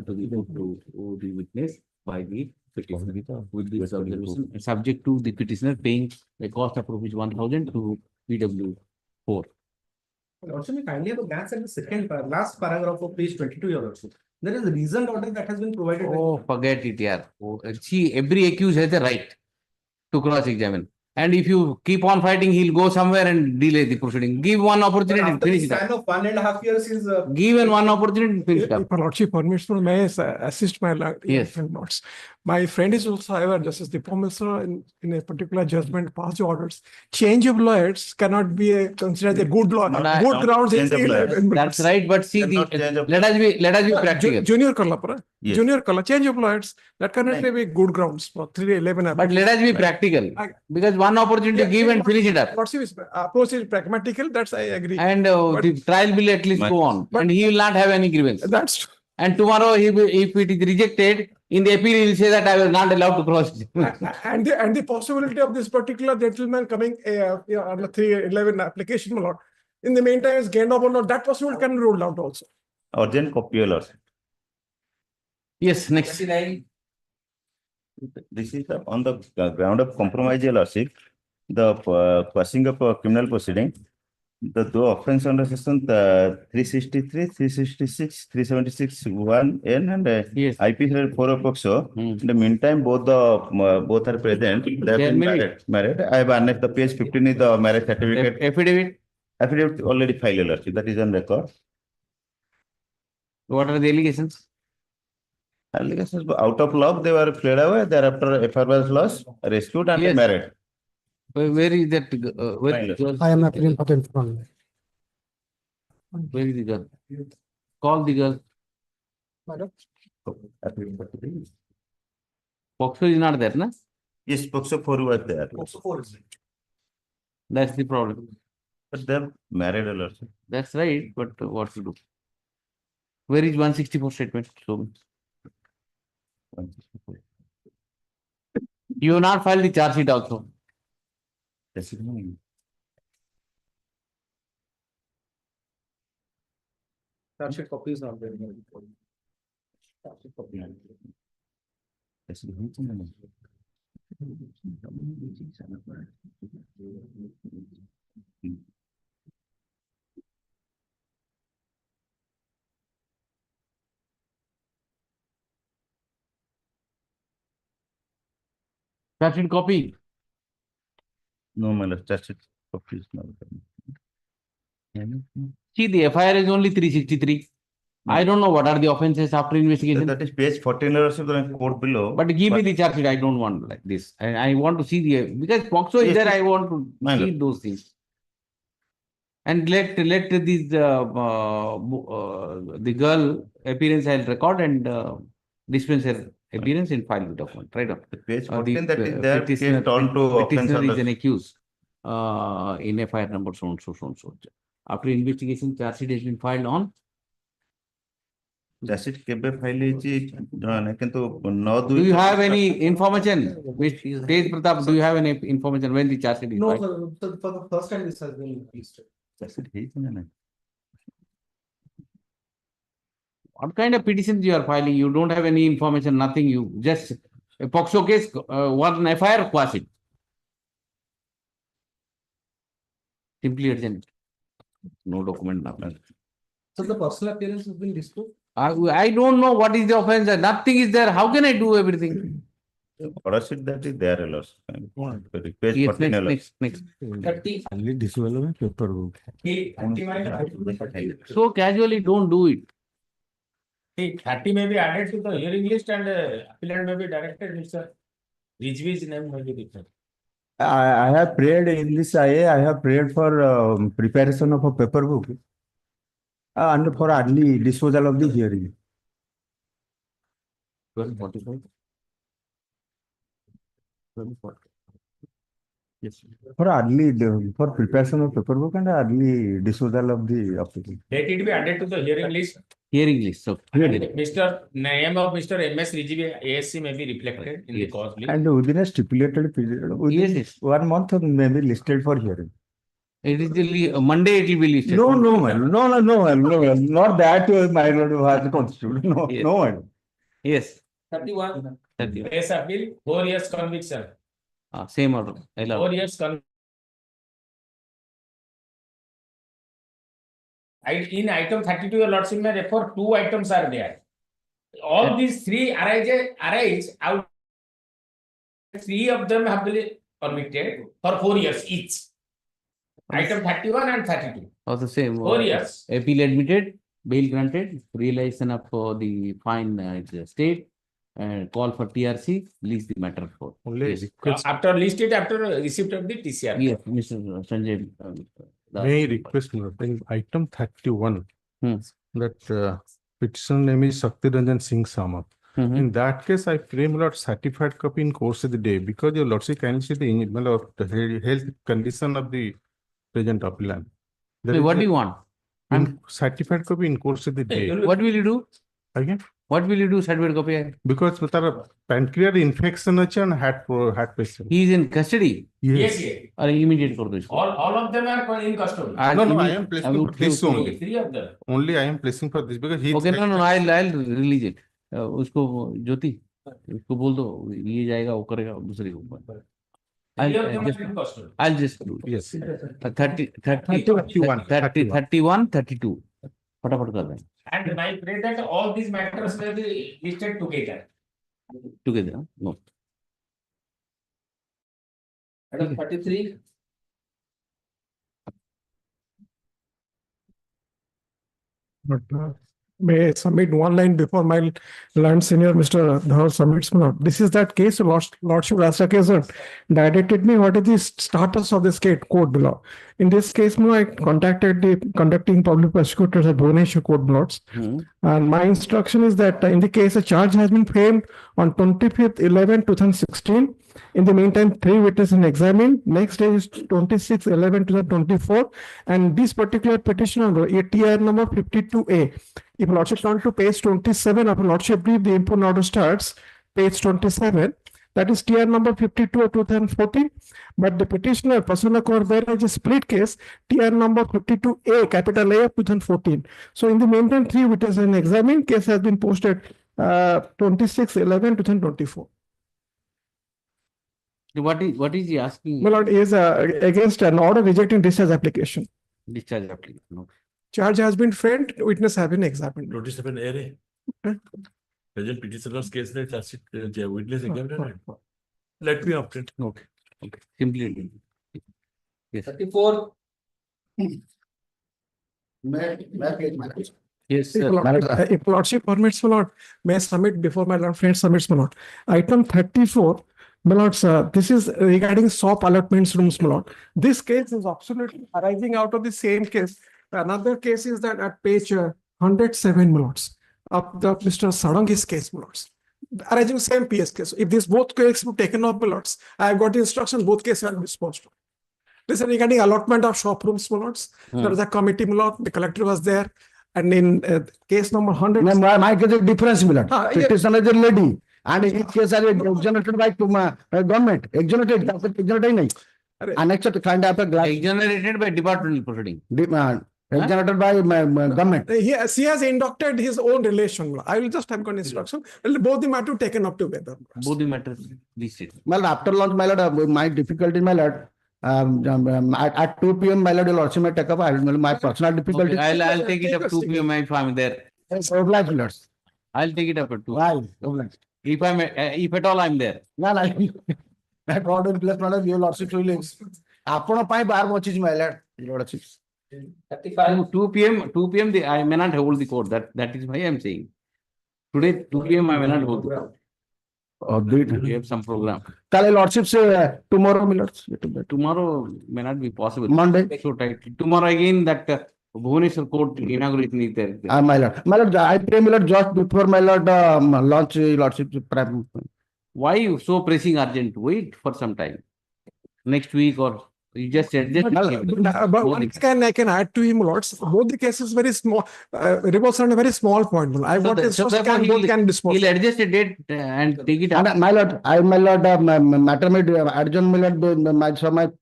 to be put to the witness by the petitioner with this observation, subject to the petitioner paying the cost of rupees 1,000 to PW4. Also, may kindly have a glance at the second last paragraph of page 22 here also. There is a reasoned order that has been provided. Oh, forget it, yeah. See, every accused has the right to cross-examine. And if you keep on fighting, he'll go somewhere and delay the proceeding. Give one opportunity and After finish the it up. span of 1.5 years is. Given one opportunity and finish it If up. your lordship permits, may I assist my Yes. friend notes. My friend is also aware, Justice Sibo Sankar in a particular judgment passed orders. Change of lawyers cannot be considered a good law, good grounds. That's right, but see, let us be practical. Junior Kalapura, Yes. junior Kala, change of lawyers, that cannot be good grounds for 311. But let us be practical, because one opportunity give and finish it up. Lordship approach is pragmatical, that's I agree. And the trial will at least go on, and he will not have any grievance. That's true. And tomorrow, if it is rejected, in the appeal, he will say that I was not allowed to cross. And the possibility of this particular gentleman coming on the 311 application, my lord, in the meantime is gained upon, or that possibility can be ruled out also. Urgent copy, Your Lordship. Yes, next. This is on the ground of compromise, Your Lordship. The passing of criminal proceeding. The two offense under section 363, 366, 376, 1N and Yes. IP 4 of POCSO. In the meantime, both are present. They have been married. I have annexed the page 15 is the marriage certificate. Affidavit. Affidavit already filed, Your Lordship. That is on record. What are the allegations? Allegations out of love, they were fled away. Thereafter, FR was lost, rescued and Yes. married. Where is that? Where is the girl? I am appealing for the information. Where is the girl? Call the girl. POCSO is not there, na? Yes, POCSO 4 was there. Also 4 is. That's the problem. But they're married, Your Lordship. That's right, but what to do? Where is 164 statement? So you have not filed the charge sheet also. Charge sheet copy is not there. Charge sheet copy. No, my lord, charge sheet copy is not there. See, the FIR is only 363. I don't know what are the offenses after investigation. That is page 14, Your Lordship, the court below. But give me the charge sheet. I don't want like this. I want to see the, because POCSO is Yes, there, yes. I want to My see lord. those things. And let these the girl appearance I'll record and dispense her appearance in file the document, right? The page The 14, that is there, case turned to offense petitioner is an under. accused in FIR number so and so, so and so. After investigation, charge sheet has been filed on. Charge sheet केबे file ହେଇଛି ଜଣା ନାହିଁ କିନ୍ତୁ 9/2 Do you have any information? Which Tej Pratap, do you have any information when the charge sheet is No, filed? sir, for the first time this has been released. charge sheet ହେଇଛି ନା ନାହିଁ? What kind of petitions you are filing? You don't have any information, nothing. You just a POCSO case, one FIR, quash it. Simply urgent. No document, nothing. So the personal appearance has been disclosed. I don't know what is the offense. Nothing is there. How can I do everything? Lordship, that is there, Lordship. Request Yes, 14, next. 30. Only dissolve paper book. He 30 my lord. So casually, don't do it. See, 30 may be added to the hearing list and appellant may be directed, Mr. Rijvi's name may be different. I have prayed in this IA, I have prayed for preparation of a paper book and for early disposal of the hearing. 12:45. Yes. For preparation of paper book and early disposal of the application. Let it be added to the hearing list. Hearing list, so. Name of Mr. MS Rijvi ASC may be reflected in the Yes. cause list. And within a stipulated period, within Yes. 1 month may be listed for hearing. It is the Monday it will be listed. No, not that, my lord, has constituted. No, Yes. no, my lord. Yes. 31. 30. Case appeal, 4 years conviction. Same order. 4 years in item 32, your lordship may refer 2 items are there. All these 3 arise out. 3 of them have been permitted for 4 years each. Item 31 and 32. Also same. 4 years. Appeal admitted, bail granted, realization of the fine state, and call for TRC, lease the matter for. Only Yes. request, After listed, after receipt of the TCR. Yes, Mr. Sanjay. may I request, my lord, in item 31, Hmm. that petition name is Shakti Ranjan Singh Sama. Mhm. In that case, I pray, my lord, certified copy in course of the day, because your lordship can see my lord, the health condition of the present appellant. There Wait, is what a- do you want? in certified copy in course of the day. What will you do? Again, What will you do, certificate copy? because তার pancreas infection আছে and heart patient. He is in custody Yes, yes. or immediate for this? All of them are in custody. No, I am placing for this only. 3 of them. Only I am placing for this because he. Okay, no, I'll release it. उसको ज्योति, उसको बोल दो, ये जाएगा, वो करेगा, दूसरे के ऊपर. 3 of them are in custody. I'll just do it. Yes. 31, 32. फटाफट कर दें. And I pray that all these matters may be listed together. Together, huh? No. Item 33. But may I submit one line before my learned senior Mr. Dhar submits. This is that case, Lordship last occasion directed me what is the status of this case court below. In this case, I contacted the conducting public prosecutors at Bhubaneswar Court Blocks. And my instruction is that in the case, a charge has been framed on 25th 11/2016. In the meantime, 3 witnesses examined. Next day is 26/11/2024. And this particular petition number, ATR number 52A. If Lordship turn to page 27 of Lordship brief, the input order starts page 27. That is TR number 52 of 2014. But the petitioner, Prasanna Kaur Bair, has a split case, TR number 52A, capital A of 2014. So in the meantime, 3 witnesses examined. Case has been posted 26/11/2024. What is he asking? My lord, is against an order rejecting discharge application. Discharge application. Okay. Charge has been framed, witness have been examined. Notice of an error. Present petitioner's case, witness examined. Let me update. Okay. Simply. Yes. 34. Yes, sir. If Lordship permits, my lord, may I submit before my lord friend submits, my lord. Item 34, my lords, this is regarding SOP allotments rooms, my lord. This case is absolutely arising out of the same case. Another case is that at page 107, my lords, of the Mr. Sarangi's case, my lords. Arising same PS case. If these both cases were taken off, my lords, I have got the instruction, both cases are disposed of. This is regarding allotment of shop rooms, my lords. There was a committee, my lord, the collector was there. And in case number 100. My case is difference, my lord. Petitioner is a lady. And his case are exonerated by government. Exonerated nahi. Annexed to find out a glass. Exonerated by departmental proceeding. Exonerated by government. He has inducted his own relation. I will just have got instruction. Both the matter taken up together. Both the matters listed. Well, after lunch, my lord, my difficulty, my lord. At 2 p.m. my lord, will also may take up my personal difficulty. Okay, I'll take it up 2 p.m. if I'm there. Obliged, lords. I'll take it up at 2. Why? Obliged. if at all I'm there. No, no. That order in place, madam, your lordship rulings. Upon by bar watches, my lord, your lordship. 35. 2 p.m. I may not hold the court. That is why I'm saying. Today, 2 p.m. I may not hold the court. We have some program. Kale lordship say tomorrow, my lords. Tomorrow may not be possible. Monday. So tight. Tomorrow again that Bhubaneswar court inauguration is there. My lord. My lord, I pray, my lord, just before my lord launch lordship. Why you so pressing urgent? Wait for some time. Next week or you just adjust. But one I can add to him, lords. Both the cases very small, revolves on a very small point. I want this first both can dispose. He'll adjust a date and take it up. And my lord, matter made adjourn, my lord, my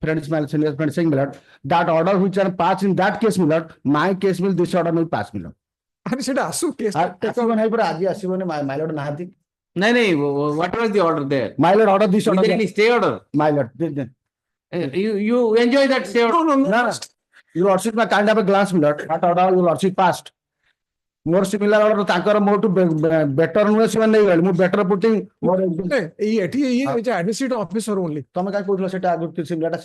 friends, my senior friends saying, my lord, that order which are passed in that case, my lord, my case will this order will pass, my lord. And said Asu case. My lord, Nahati. No, what was the order there? My lord, order this order. Any stay order? My lord, You enjoy that stay order? No. Your lordship, my kind of a glance, my lord. That order, your lordship passed. More similar order, Tankara more to better more better putting more. Administrative officer only.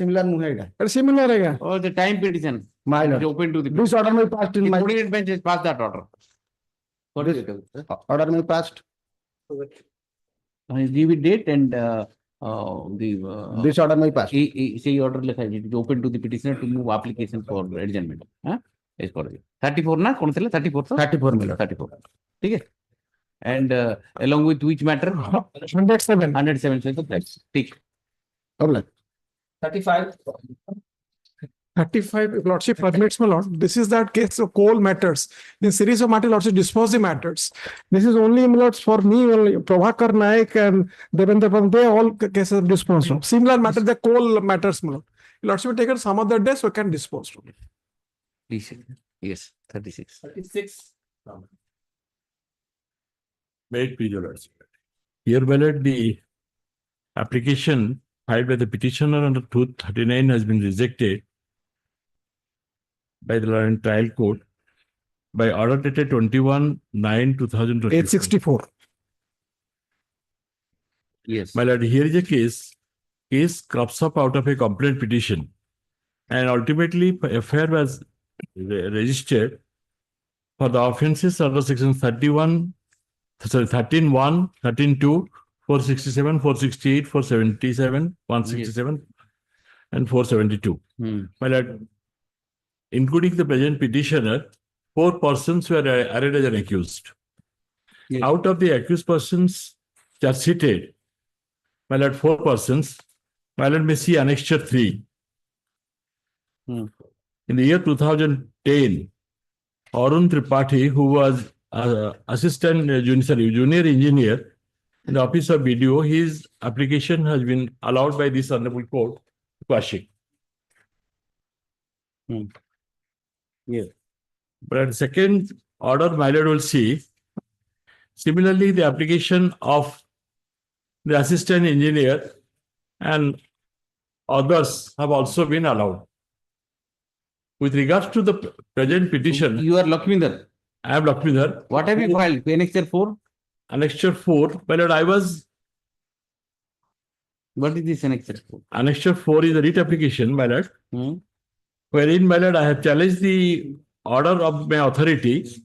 Similar. Oh, the time petition. My lord. Open to the. This order may passed in my. The bench has passed that order. What is it? Order may passed. Give it date and this order may pass. Say order it is open to the petitioner to move application for adjournment. Yes, 34 na? 34. 34 million. 34. Okay. And along with which matter? 107. 107. So that's tick. 35. 35, if lordship permits, my lord. This is that case of coal matters. In series of matters, lordship dispose the matters. This is only, my lords, for me, Prabhakar Naik and Devendra Pradhan, they all cases disposed of. Similar matters, the coal matters, my lord. Lordship will take it some other day, so can dispose of. Yes, 36. 36. Wait, please, your lordship. Here, my lord, the application filed by the petitioner under 239 has been rejected by the Law and Trial Court by order dated 21/9/2024. 864. Yes. My lord, here is a case crops up out of a complaint petition, and ultimately FIR was registered for the offences under section 13(1), 13(2), 467, 468, 477, 167, and 472. My lord, including the present petitioner, 4 persons were arraigned as an accused. Yes. Out of the accused persons charge seated, my lord, 4 persons. My lord may see annexure 3. In the year 2010, Arun Tripathi, who was junior engineer in the office of BDO, his application has been allowed by this honorable court, quashing. Yes. But at second order, my lord will see. Similarly, the application of the assistant engineer and others have also been allowed. With regards to the present petition, You are Lakshminder. I am Lakshminder. What have you filed? Annexure 4? Annexure 4, my lord, What is this annexure 4? Annexure 4 is a writ application, my lord, wherein, my lord, I have challenged the order of my authority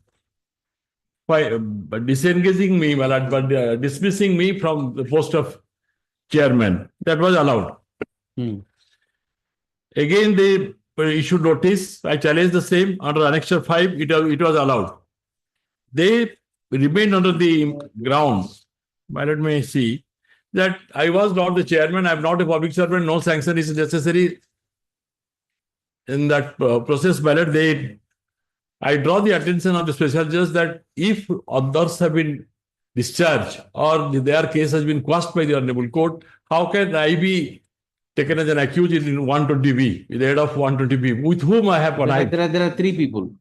by disengaging me, my lord, but dismissing me from the post of chairman. That was allowed. Again, they issued notice. I challenged the same under Annexure 5. It was allowed. They remained under the ground. My lord may see that I was not the chairman. I am not a public servant. No sanction is necessary. In that process, my lord, I draw the attention of the special judge that if others have been discharged or their case has been quashed by the honorable court, how can I be taken as an accused in 120B, with the head of 120B, with whom I have connived? There are 3 people.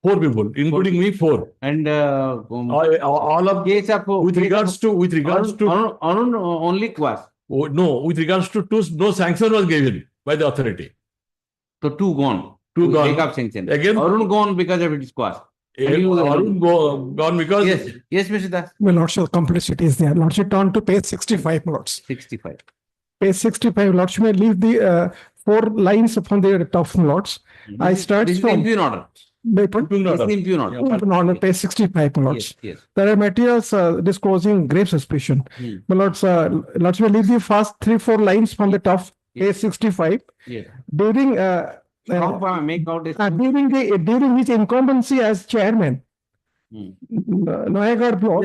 4 people, including me, 4. And all of case of with regards to Arun only quash. No, with regards to 2, no sanction was given by the authority. So 2 gone. 2 gone. Take up sanction. Again, Arun gone because of its quash. Arun gone because. Yes, yes, Mr. Das. My lordship, complexity is there. Lordship, turn to page 65, my lords. 65. Page 65, lordship may leave the 4 lines upon the top, my lords. I start This is the from. impugn order. Wait, what? This is the impugn order. On page 65, my lords. Yes, yes. There are materials disclosing grave suspicion. My lords, lords may leave the first 3-4 lines from the top, page 65. Yes. During Make out this. during his incumbency as chairman, Noyagarh block,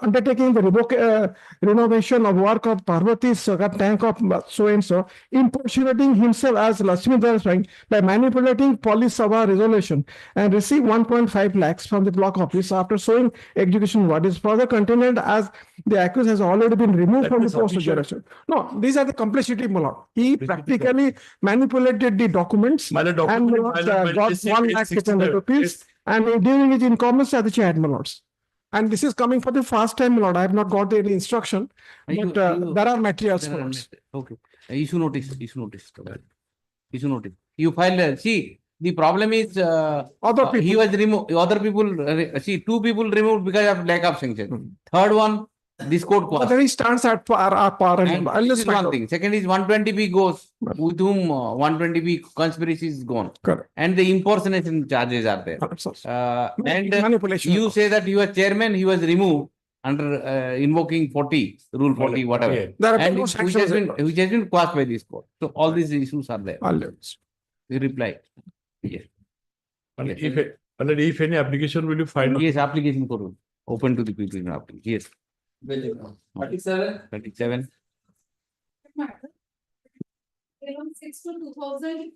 undertaking the renovation of work of Parvati's tank of so and so, impersonating himself as Lakshmidhar's rank by manipulating police Sabha resolution and received 1.5 lakhs from the block office after showing execution what is further contended as the accused has already been removed from the post of jurisdiction. No, these are the complexity, my lord. He practically manipulated the documents and got 1 lakh 600 rupees. And during his incumbency as the chairman, my lords. And this is coming for the first time, my lord. I have not got any instruction, but there are materials, my lords. Okay. Issue notice. Issue notice. You filed. See, the problem is other people. He was removed. Other people. See, 2 people removed because of lack of sanction. Third one, this court cost. Then he stands at par. This is one thing. Second is 120B goes, with whom 120B conspiracy is gone. Correct. And the impersonation charges are there. And manipulation. You say that you were chairman, he was removed under invoking 40, rule 40, whatever. Yeah. There are And no which sanctions has been quashed by this court. So all these issues are there. We reply. Yes. And if any application will you find? Yes, application for open to the people in application. Yes. 37. 37. 6 to 2000,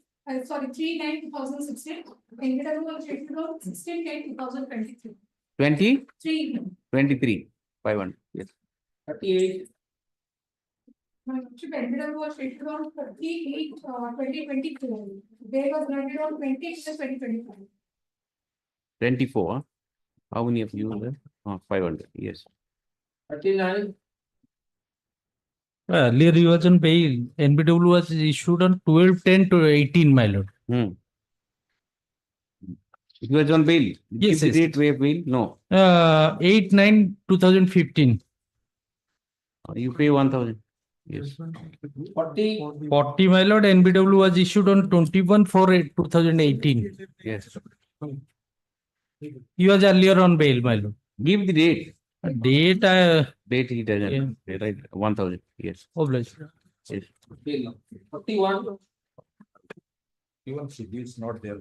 sorry, 3/9/2016. NBW was issued on 16/10/2023. 20? 3. 23. 500. Yes. 38. NBW was issued on 30/8/2022. They was granted on 20/2025. 24. How many of you? 500. Yes. 39. Earlier he was on bail. NBW was issued on 12/10/18, my lord. He was on bail. Yes, Keep the yes. date way bail? No. 8/9/2015. You pay 1,000. Yes. 40, my lord. NBW was issued on 21/4/2018. Yes. He was earlier on bail, my lord. Give the date. Date, Date he doesn't. Right. 1,000. Yes. obliged. Yes. 41. Even CD is not there.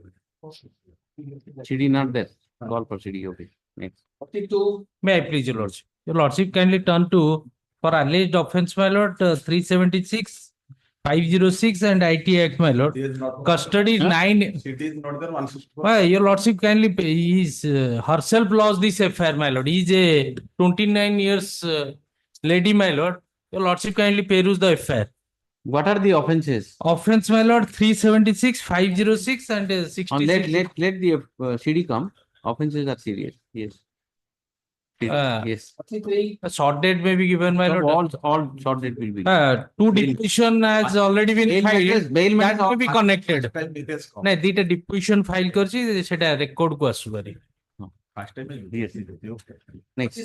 CD not there. Call for CD. Okay. Next. 42. May I please, your lordship? Your lordship kindly turn to for alleged offense, my lord, 376, 506 and IT Act, my lord. Custody is 9. CD is not there. 164. Why, your lordship kindly is herself lost this affair, my lord. He is a 29 years lady, my lord. Your lordship kindly peruse the affair. What are the offences? Offense, my lord, 376, 506 and 66. Let the CD come. Offences are serious. Yes. Yes. 43. A short date may be given, my lord. All short date will be. Two deposition has already been Bail filed. matters- bail matters That may be are- connected. Details come. ନାଇଁ ଦିଟା deposition file କରିଛି ସେଟା record କୁ ଆସୁ ପାରି. First time Yes. Next.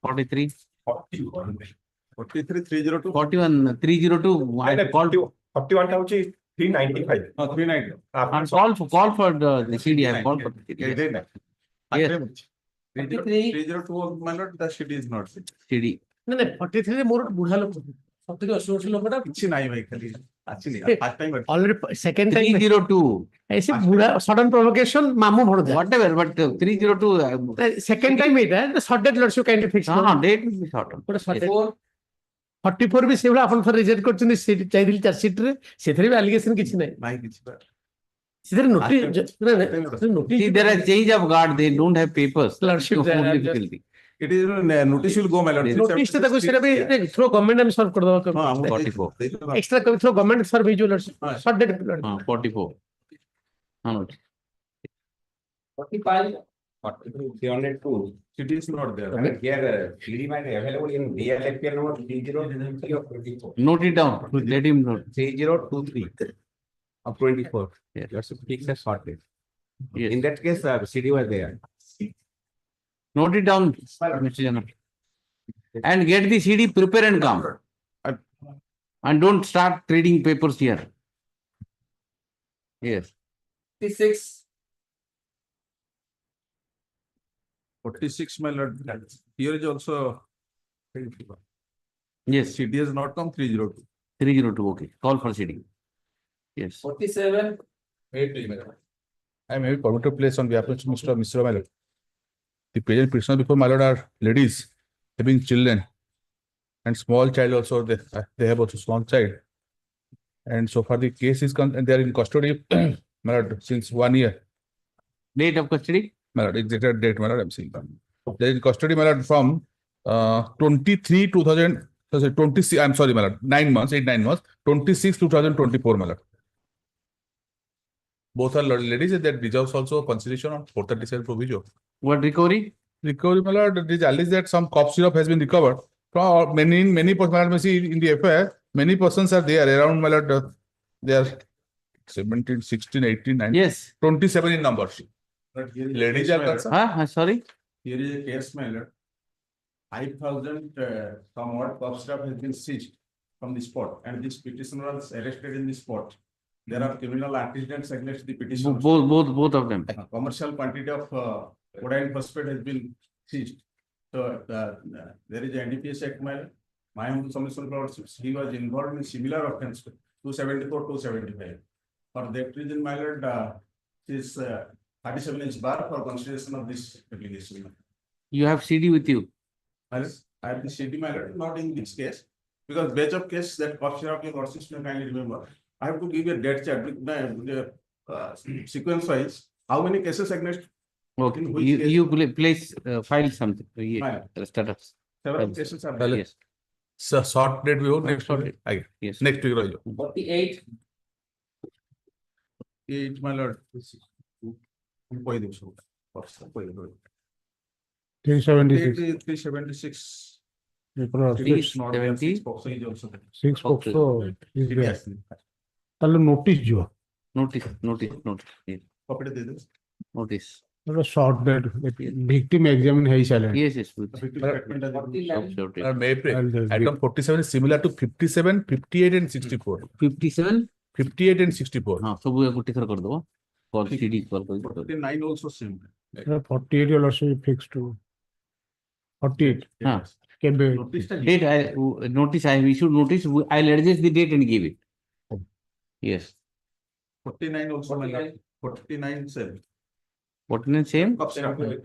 43. 43. 43 302. 41 302. I call 41 টা হচ্ছে 395 390. call for the CD. I call for the CD. Yes. 302 my lord, the CD is not there. CD. ନାଇଁ 43 ରେ ମୋର ବୁଢା ଲୋକ 70 80 ବର୍ଷ ଲୋକଟା କିଛି ନାହିଁ ଭାଇ ଖାଲି actually first time already second time 302. ऐसे बुढ़ा sudden provocation मामू भर जाए Whatever, but 302. second time ଏଇଟା short date lordship kind of fix Date will be short. 44 ବି ସେଇଭଳିଆ ଆପଣ ଥରେ ରିଜେକ୍ଟ କରିଛନ୍ତି ଯାଇଥିଲି ଚାର୍ଜ ସିଟ୍ ରେ ସେଥିରେ ବି ଆଲିଗେସନ କିଛି ନାହିଁ ଭାଇ କିଛି ସେଥିରେ See, there are change of guard. They don't have papers. Lordship, So, they are difficulty. it is notice will go my lord. Notice ଟା ତାକୁ ସେଟା ବି ଥ୍ରୋ ଗଭର୍ଣ୍ଣମେଣ୍ଟ ଆମେ ସର୍ଭ କରିଦବା 44. ଏକ୍ସଟ୍ରା ଥ୍ରୋ ଗଭର୍ଣ୍ଣମେଣ୍ଟ ସର୍ଭ ହେଇଯିବ ଲordship short date 44. How much? 45 302. CD is not there. Here, CD might be available in DLFPL number 3023 of 24. Note it down. Let him note. 3023 of 24. Yes. That's a fixed short date. Yes. that case, CD was there. Note it down, Mr. General. And get the CD, prepare and come. And don't start trading papers here. Yes. 46, my lord. Here is also. Yes. CD has not come 302. 302, okay. Call for CD. Yes. 47. I may be permitted to place on behalf of Mr. Mishra, my lord. The present petitioner before my lord are ladies having children and small child also. They have also small child. And so far the case is and they are in custody, my lord, since 1 year. Date of custody? My lord, exact date, my lord, I'm saying. They are in custody, my lord, from 23, 2000, 26, I'm sorry, my lord, 9 months, 9 months, 26, 2024, my lord. Both are ladies and that deserves also consideration on 437 provision. What recovery? Recovery, my lord, it is alleged that some cough syrup has been recovered from many persons, my lord, may see in the FIR, many persons are there around, my lord, they are 17, 16, 18, 19, yes, 27 in numbers. Ladies are concerned. Sorry? Here is a case, my lord. 5,000 somewhat cough syrup has been seized from the spot, and this petitioner was arrested in the spot. There are criminal antecedents against the petitioner. Both of them. Commercial quantity of codeine phosphate has been seized. So there is a NDPS Act, my humble submission, he was involved in similar offence, 274, 275. For that reason, my lord, is 37-inch bar for consideration of this application. You have CD with you? I have the CD, my lord, not in this case, because batch of case that cough syrup your lordship may kindly remember. I have to give a dead chart with the sequence wise. How many cases against? Okay, you place file something. Status. Several cases are there. Yes. So short date we will next week. Yes. Next week. 48. 8, my lord. 376. 376. 370. 6 also is there. তাহলে notice দিও notice কপিটা দিয়ে দিন notice short that victim examine hey silent yes Item 47 is similar to 57, 58 and 64. 57 58 and 64. हां सब गुट्टी थर कर दो कॉल सीडी कॉल कर 49 also same. 48 will also be fixed to 48. हां Can be date I issued notice. I'll adjust the date and give it. Yes. 49 also, my lord. 49 same. 49 same?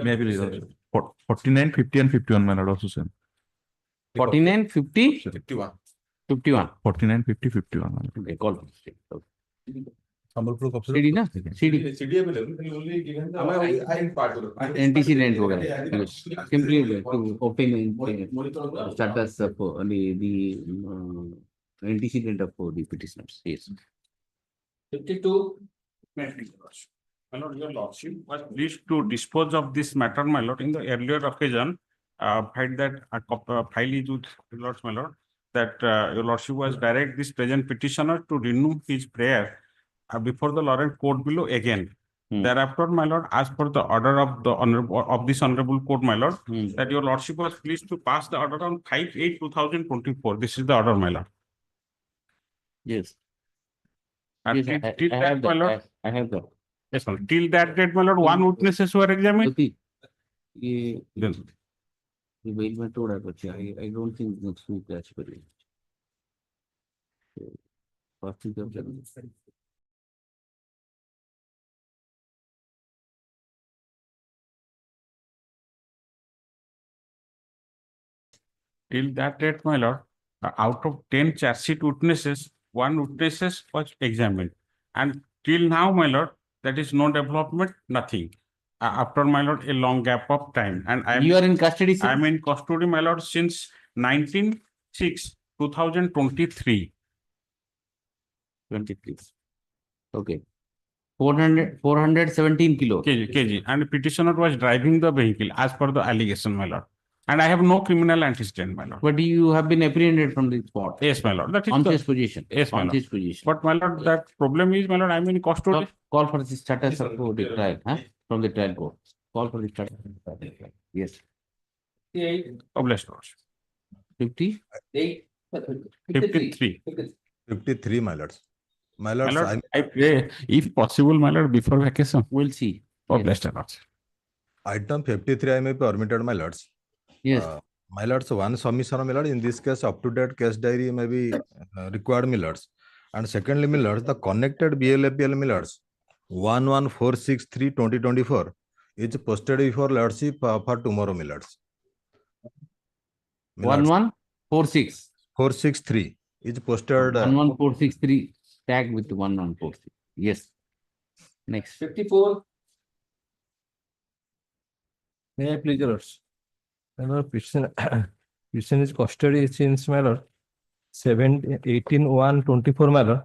Maybe 49, 50 and 51, my lord, also same. 49, 50? 51. 51. 49, 50, 51. Okay, call. CD ना? CD. CD available. Only given the Antecedent वगैरह. Simply to obtain status of the antecedent of the petitioners. Yes. 52. My lord, your lordship was pleased to dispose of this matter, my lord, in the earlier occasion. Find that file is with lords, my lord, that your lordship was direct this present petitioner to renew his prayer before the Lawrence court below again. Thereafter, my lord, as per the order of the this honorable court, my lord, that your lordship was pleased to pass the order on 5/8/2024. This is the order, my lord. Yes. And Yes, till I that, have my that. lord. I have that. Yes, ma'am. Till that date, my lord, one witnesses were examined. Then. ये bill में तोड़ा बच्चा I don't think next week that's very first week of January. Till that date, my lord, out of 10 charge sheet witnesses, 1 witnesses was examined. And till now, my lord, that is no development, nothing. After, my lord, a long gap of time. And You are in custody, sir? I am in custody, my lord, since 19/6/2023. 23. Okay. 417 kilo. kg. And petitioner was driving the vehicle as per the allegation, my lord. And I have no criminal antecedent, my lord. But you have been apprehended from the spot. Yes, my lord. That is On the- this position. Yes, my On lord. this position. But my lord, that problem is, my lord, I am in custody. Call for the status of the trial, huh? From the trial court. Call for the status of the trial. Yes. Obliged, lord. 50? 53. 53, my lords. My My lords, lord, I pray, if possible, my lord, before vacation. We'll see. Obliged, lord. item 53, I may be permitted, my lords. Yes. My lords, one submission, my lord, in this case, up-to-date case diary may be required, my lords. And secondly, my lords, the connected BLAPL, my lords, 11463/2024 is posted before lordship for tomorrow, my lords. 1146. 463 is posted. 11463 tagged with 1146. Yes. Next. 54. May I please, your lords? My lord, petition is custody since, my lord, 18/1/24, my lord.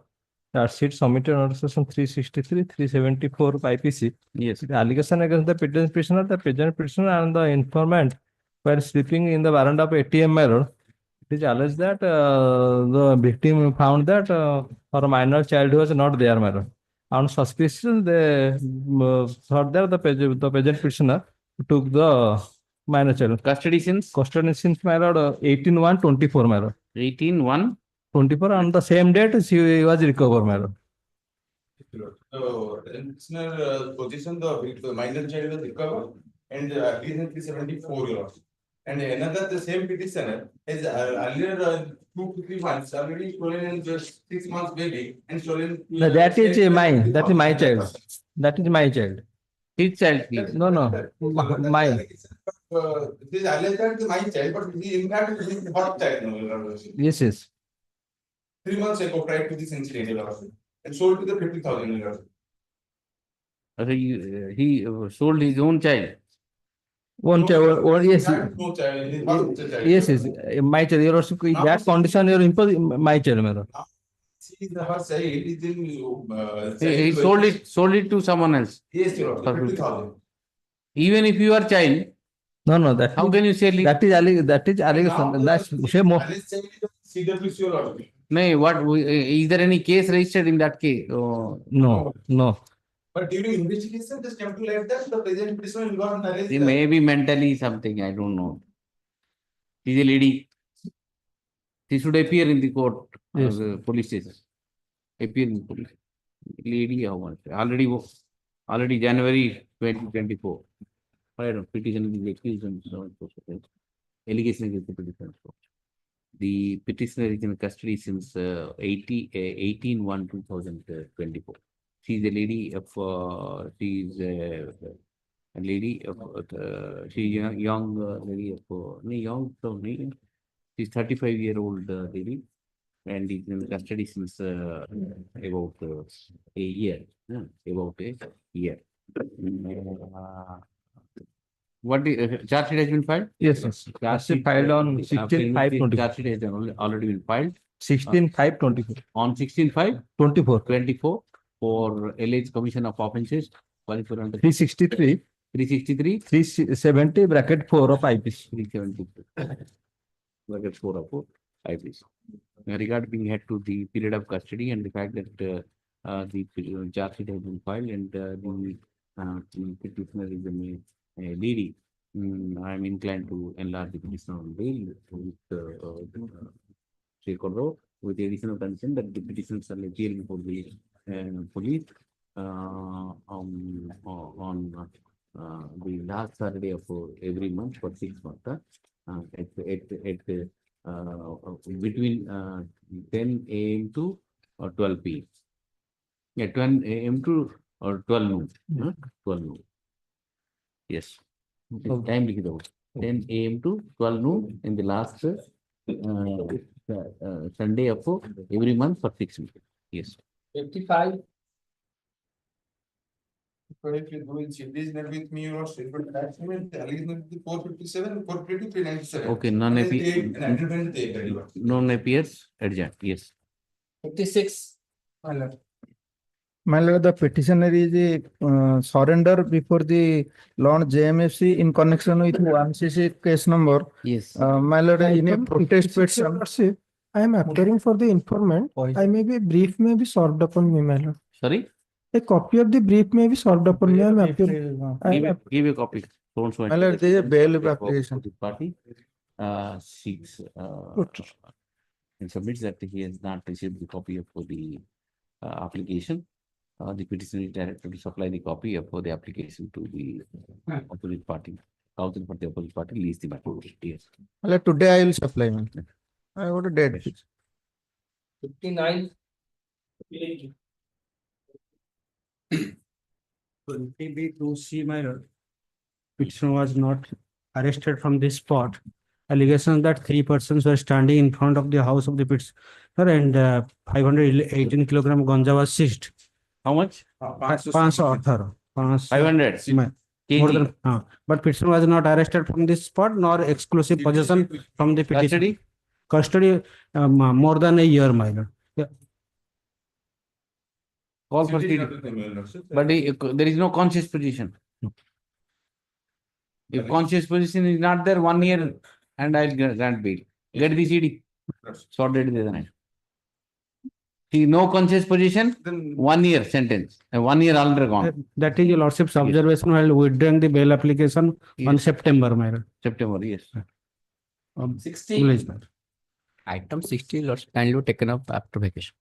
That sheet submitted under section 363, 374 IPC. Yes. The allegation against the petitioner, the present petitioner and the informant while sleeping in the veranda of ATM, my lord. It is alleged that the victim found that her minor child was not there, my lord. On suspicion, they thought that the present petitioner took the minor child. Custody since? Custody since, my lord, 18/1/24, my lord. 18/1/24. On the same date, she was recovered, my lord. Position, the minor child was recovered and petition 374 euros. And another, the same petitioner has earlier 2 to 3 months already stolen in just 6 months baby and stolen. No, that is mine. That is my child. That is my child. His child. No, no. Mine. This is alleged that my child, but he in fact is his hot child. Yes, yes. 3 months ago, prior to this incident, and sold to the 50,000. He sold his own child. One child. Yes. No child, his hot child. Yes, yes. My child. Your in that condition, you impose my child, my lord. See, the her child is in. He sold it to someone else. Yes, your lord, 50,000. Even if you are child. No, no. That how can you say that is allegation. That's shame more. CWC, your lord. No, what is there any case registered in that case? Oh. No, no. But during investigation, just came to light that the present petitioner got arrested. She may be mentally something, I don't know. She's a lady. She should appear in the court, Yes. Police station. Appear in police. Lady, already January 2024. I don't know, petition is accused and so on. Allegation against the petitioner. The petitioner is in custody since 18/1/2024. She is a lady of, she is a lady of, she is a young lady of, she's 35-year-old lady and is in custody since about a year. About a year. What the charge sheet has been filed? Yes, yes. Charge sheet filed on 16/5/24. Charge sheet has already been filed. 16/5/24. On 16/5/24 for alleged commission of offences. 363. 363. 370 bracket 4 of IPC. 370 bracket 4 of IPC. Regard being had to the period of custody and the fact that the charge sheet has been filed and the petitioner is a lady, I am inclined to enlarge the petitioner on bail with the additional condition that the petitioner shall appear before the police on the last Saturday of every month for 6 months. Between 10 a.m. to 12 p.m. Yeah, 10 a.m. to 12 noon. 12 noon. Yes. Time लिखी दो 10 a.m. to 12 noon in the last Sunday of every month for 6 weeks. Yes. 55. If you do it, this with me or statement document, the allegation is 457, 452, 397. Okay, none appears adjourned. Yes. 56. My lord. My lord, the petitioner is surrender before the Lord JMFC in connection with 1cc case number. Yes. My lord, in a protest petition. I am appearing for the informant. I may be brief may be solved upon me, my lord. Sorry? A copy of the brief may be solved upon me. I am appearing. Give a copy. Don't show it. My lord, there is a bail application. The party seeks and submits that he has not received the copy of the application. The petitioner is directed to supply the copy of the application to the opposite party. Counsel for the opposite party leaves the matter. Yes. My lord, today I will supply, man. I got a date. 59. 20B2C, my lord. Petitioner was not arrested from this spot. Allegations that 3 persons were standing in front of the house of the petitioner and 518 kilogram ganja was seized. How much? 518. 500 More kg. than, but petitioner was not arrested from this spot nor exclusive possession from the petition. Custody more than a year, my lord. Yeah. Call for CD. But there is no conscious position. If conscious position is not there, 1 year and I'll grant bail. Get the CD. Sorted the night. See, no conscious position, 1 year sentence. 1 year undergone. That is your lordship's observation while withdrawing the bail application on September, my lord. September, yes. 60. Item 60, lords, kindly taken up after vacation.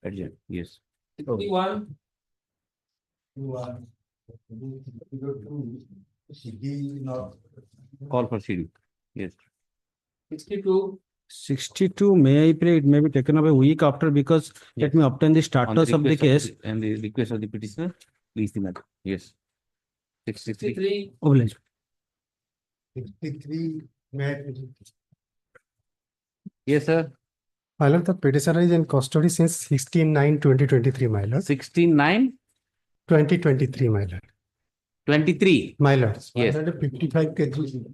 Adjourn, yes. 61. Call for CD. Yes. 62. 62, may I pray it may be taken up a week after because let me obtain the status of the case. And the request of the petitioner, please the matter. Yes. 63. 63. Oblige. 63. Yes, sir. My lord, the petitioner is in custody since 16/9/2023, my lord. 16/9? 2023, my lord. 23. My lord. Yes. 155 kg.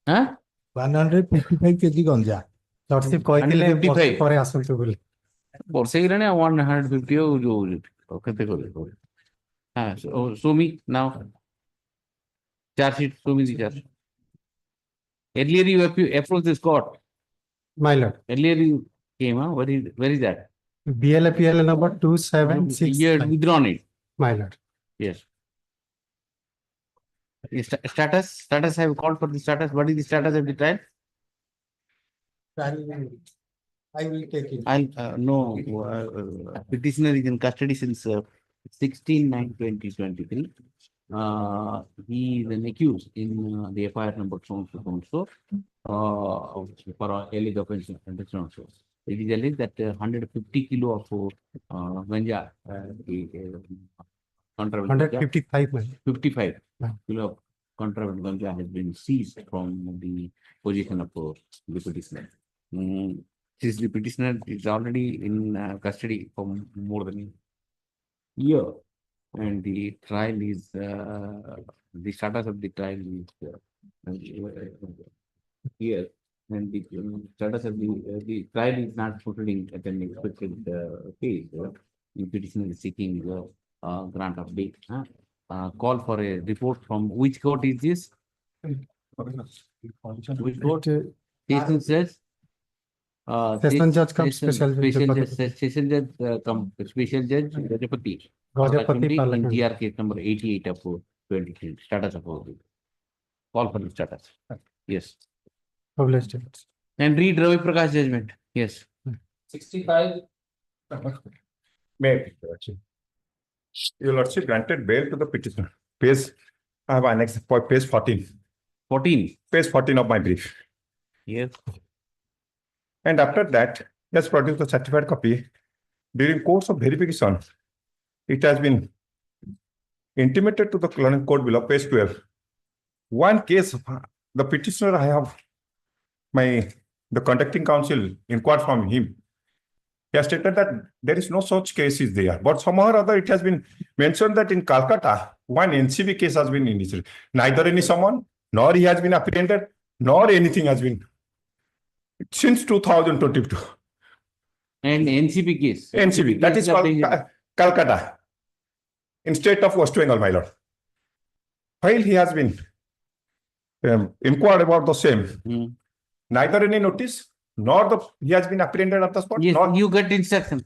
Huh? 155 kg ganja. Lordship କହିଥିଲେ 155 ପରେ ଆସନ୍ତୁ ବୋଲି. ବର୍ଷେ ହେଇଗଲାଣି 150 ଯୋଉ କେତେ କଲେ ହଁ show me now. Charge sheet, show me the charge. Earlier you approached this court. My lord. Earlier you came, huh? Where is that? BLAPL number 276. You had withdrawn it. My lord. Yes. Status I have called for the status. What is the status of the trial? I will take it. No, petitioner is in custody since 16/9/2023. He is an accused in the FIR number so for alleged offense and so on. It is alleged that 150 kilo of ganja, 155, man. 55 kilo of contraband ganja has been seized from the position of the petitioner. Since the petitioner is already in custody for more than a year, and the trial is the status of the trial is here, and the status of the trial is not proceeding at an expected phase. The petitioner is seeking grant of bail. Call for a report from which court is this? Which court? Session judge. Session judge come special judge. Session judge come special judge. Gajapati. In GR case number 88 of 23. Status of call for the status. Yes. And read Ravi Prakash judgment. Yes. 65. May Your Lordship granted bail to the petitioner. Page, I have annexed for page 14. 14. Page 14 of my brief. Yes. And after that, he has produced a certified copy. During course of verification, it has been intimated to the court below, page 12. One case, the petitioner, I have the conducting counsel inquired from him. He has stated that there is no such case is there. But somehow or other, it has been mentioned that in Calcutta, one NCB case has been initiated. Neither any summon, nor he has been apprehended, nor anything has been since 2022. And NCB case. NCB, that is called Calcutta, in state of West Bengal, my lord. While he has been inquired about the same, neither any notice nor he has been apprehended at the spot. Yes, nor you get instruction.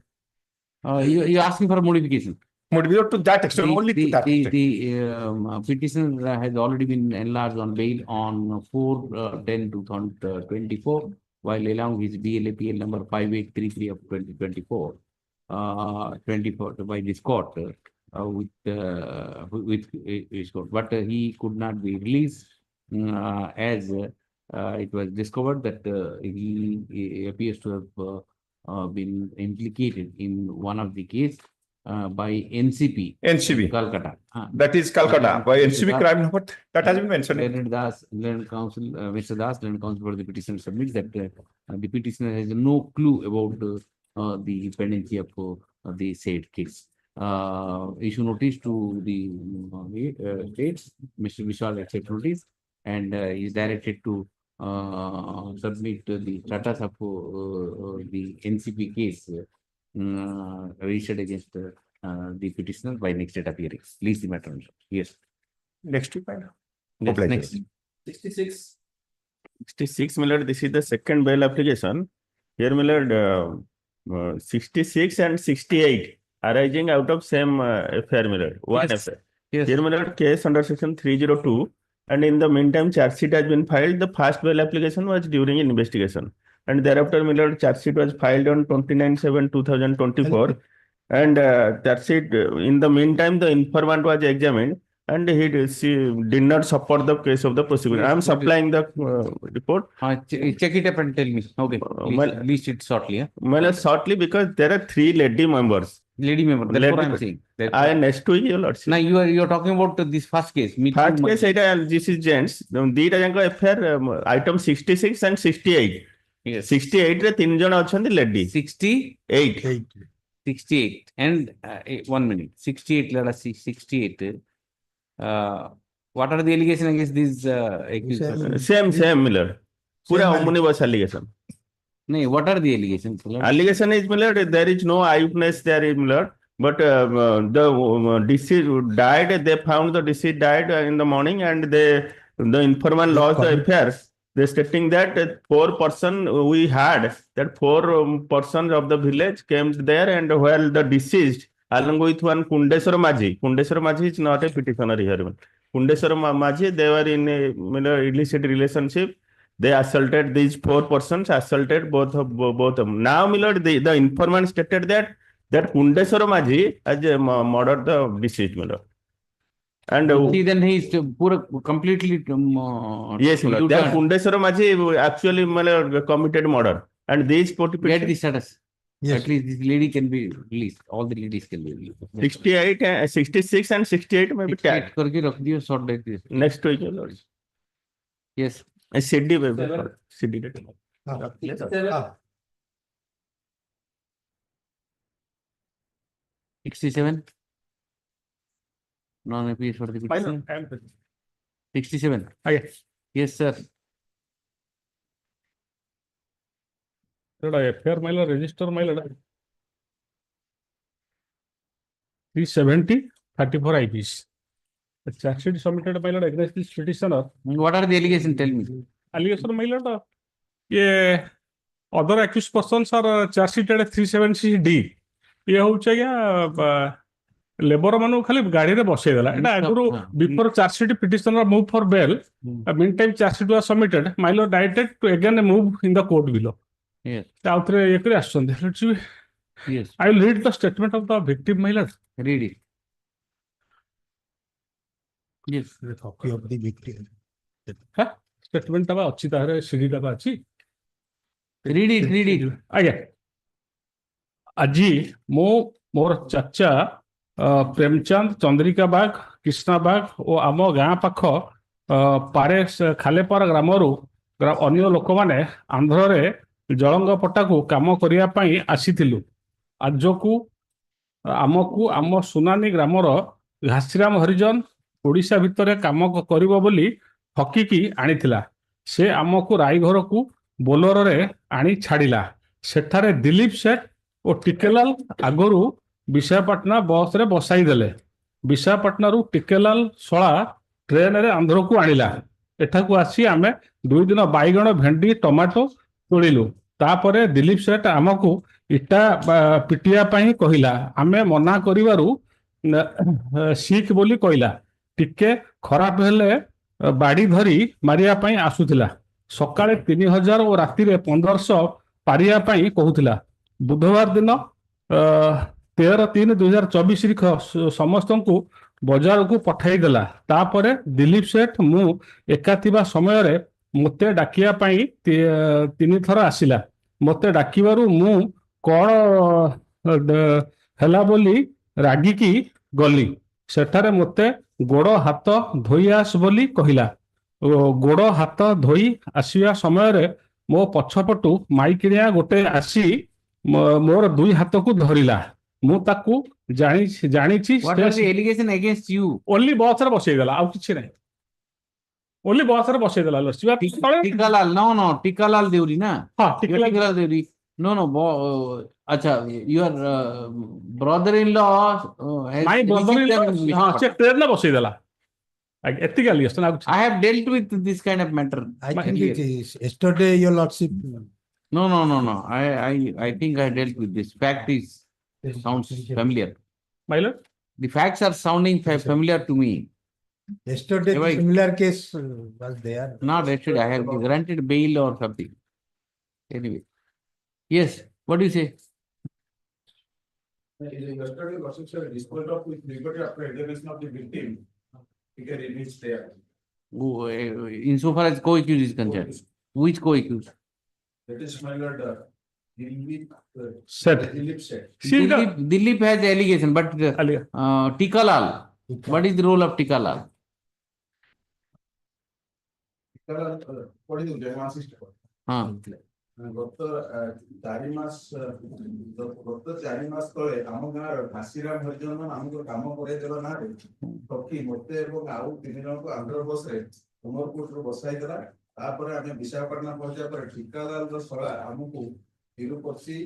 You asking for a modification. Motivated to that extent, only to that extent. The petitioner has already been enlarged on bail on 4/10/2024, while along his BLAPL number 5833 of 2024, 24 by this court with his court, but he could not be released as it was discovered that he appears to have been implicated in one of the case by NCP. Calcutta. That is Calcutta by NCP crime number that has been mentioned. Mr. Das, Learned Counsel for the petitioner submits that the petitioner has no clue about the pendency of the said case. Issue notice to the states. Mr. Vishal accepts notice and is directed to submit the status of the NCP case registered against the petitioner by next date of hearing. Please the matter. Yes. Next week, my Next. lord. Next. 66, my lord, this is the second bail application. Here, my lord, 66 and 68 arising out of same affair, my lord. One Yes. affair. Yes. Here, my lord, case under section 302, and in the meantime, charge sheet has been filed. The first bail application was during investigation, and thereafter, my lord, charge sheet was filed on 29/7/2024, and charge sheet. In the meantime, the informant was examined, and she did not support the case of the prosecution. I am supplying the report. Check it up and tell me. Okay. Please list it shortly. Well, shortly, because there are 3 lady members. Lady member. That's what I'm saying. I next week, your lordship. Now you are talking about this first case. First case, this is gents. Dita janko affair item 66 and 68. Yes. 68 re 3 jana achandi lady. 68. 68 and 1 minute. 68. Let us see. 68. What are the allegations against these accused? Same, Miller. Pura omnibus allegation. No, what are the allegations? Allegation is, Miller, there is no eyewitness there, Miller. But the deceased died. They found the deceased died in the morning, and the informant lost the affairs. They stating that 4 persons we had, that 4 persons of the village came there, and while the deceased, along with one Kundeswar Majhi is not a petitioner here. Kundeswar Majhi, they were in a illicit relationship. They assaulted these 4 persons, assaulted both of them. Now, Miller, the informant stated that Kundeswar Majhi has murdered the deceased, Miller. And see, then he is completely yes, Miller. That Kundeswar Majhi actually committed murder, and these 40 get the status. Yes. At least this lady can be released. All the ladies can be released. 68, 66 and 68 maybe tagged. Next week, your lord. Yes. CD baby. CD. 67. Non-appeals for the petition. 67. Yes, sir. FIR my lord, register my lord. 370, 34 IPs. The charge sheet submitted by lord against this petitioner. What are the allegations? Tell me. Allegation my lord. Yeah, other accused persons are charge sheeted at 370D. ये होउछ या labour मानु खाली गाड़ी रे बसै देला एटा आगुरु before charge sheet petitioner move for bail meantime charge sheet was submitted my lord directed to again move in the court below yes आउथरे एकरे आछन let's see yes I will read the statement of the victim my lord read it yes copy of the victim हां statement ता अछि तारे CD ता अछि read it आगे आजी मोर चाचा प्रेमचंद चंद्रिका बाग कृष्णा बाग और आम गाँ पाख पारे खालेपार ग्रामरू अन्य लोक मैंने आंध्र जलंग पट्टा को काम करने आसीलु आज को आमको आम सुनानी ग्रामर घासीराम हरिजन ओडिशा भितर काम करिबो बोली हकिकी आनीथिला से आमको रायघर को बोलोर रे आनी छाड़िला सेठारे दिलीप सेठ और टिकेलाल आगरू विशाखापट्टना बस रे बसाई देले विशाखापट्टना रु टिकेलाल शला ट्रेन रे आंध्र को आनिला एठाकू आसी आमे 2 दिन बाइगण भेंडी टमाटो तोलिलु तापरे दिलीप सेठ आमको इटा पिटिया पई कहिला आमे मना करिवारु सिख बोली कहिला टिके खराब हेले बाड़ी धरी मारिया पई आसुथिला सकाळे 3000 और राति रे 1500 पारिया पई कहूथिला बुधवार दिन 13/3/2024 समस्त को बजार को पठाई देला तापरे दिलीप सेठ मु एका थिबा समय रे मते डाकिया पई 3 थर आसिला मते डाकिबारु मु कोन हला बोली रागी की गली सेठारे मते गोड़ हाथ धोई आस बोली कहिला गोड़ हाथ धोई आसिया समय रे मो पछपटू माइकिरिया गोटे आसी मोर 2 हाथ को धरिला मु ताकू जानी What are the allegation against you? Only बस रे बसै देला आउ किछि नै ओनली बस रे बसै देला लसिबा Tikalal, no, Tikalal Deuri na. हां Tikalal Deuri. No, acha, your brother-in-law has my brother in received them. हां से ट्रेन ला बसै देला एतिक allegation आउ I have dealt with this kind of matter. I think it is yesterday, your lordship. No. I think I dealt with this. Fact is sounds familiar. my lord The facts are sounding familiar to me. Yesterday, Have I- similar case was there. Not yesterday. I have granted bail or something. Anyway. Yes. What do you say? Yesterday, Lordship disposed of with liberty after allegation of the victim. He can release there. Insofar as co-accused is concerned. Which co-accused? That is my lord. Dilip Said. Dilip said. Dilip has allegation, but Tikalal. What is the role of Tikalal? What is the assist? গত 4 মাস তଳେ ଆମ ଗାଁର ଘାସିରାମ ହରିଜନ ଆମକୁ କାମ କରେଇ ଦେଲା ନା ଠକି ମତେ ଏବଂ ଆଉ 3 ଜଣଙ୍କୁ ଆନ୍ଧ୍ର ବସରେ ଉମରକୋଟରୁ ବସାଇ ଦେଲା ତାପରେ ଆମେ ବିଶାଖାପଟଣା ପହଞ୍ଚିବା ପରେ ଠିକାଦାରର ଶଳା ଆମକୁ ତିରୁପତି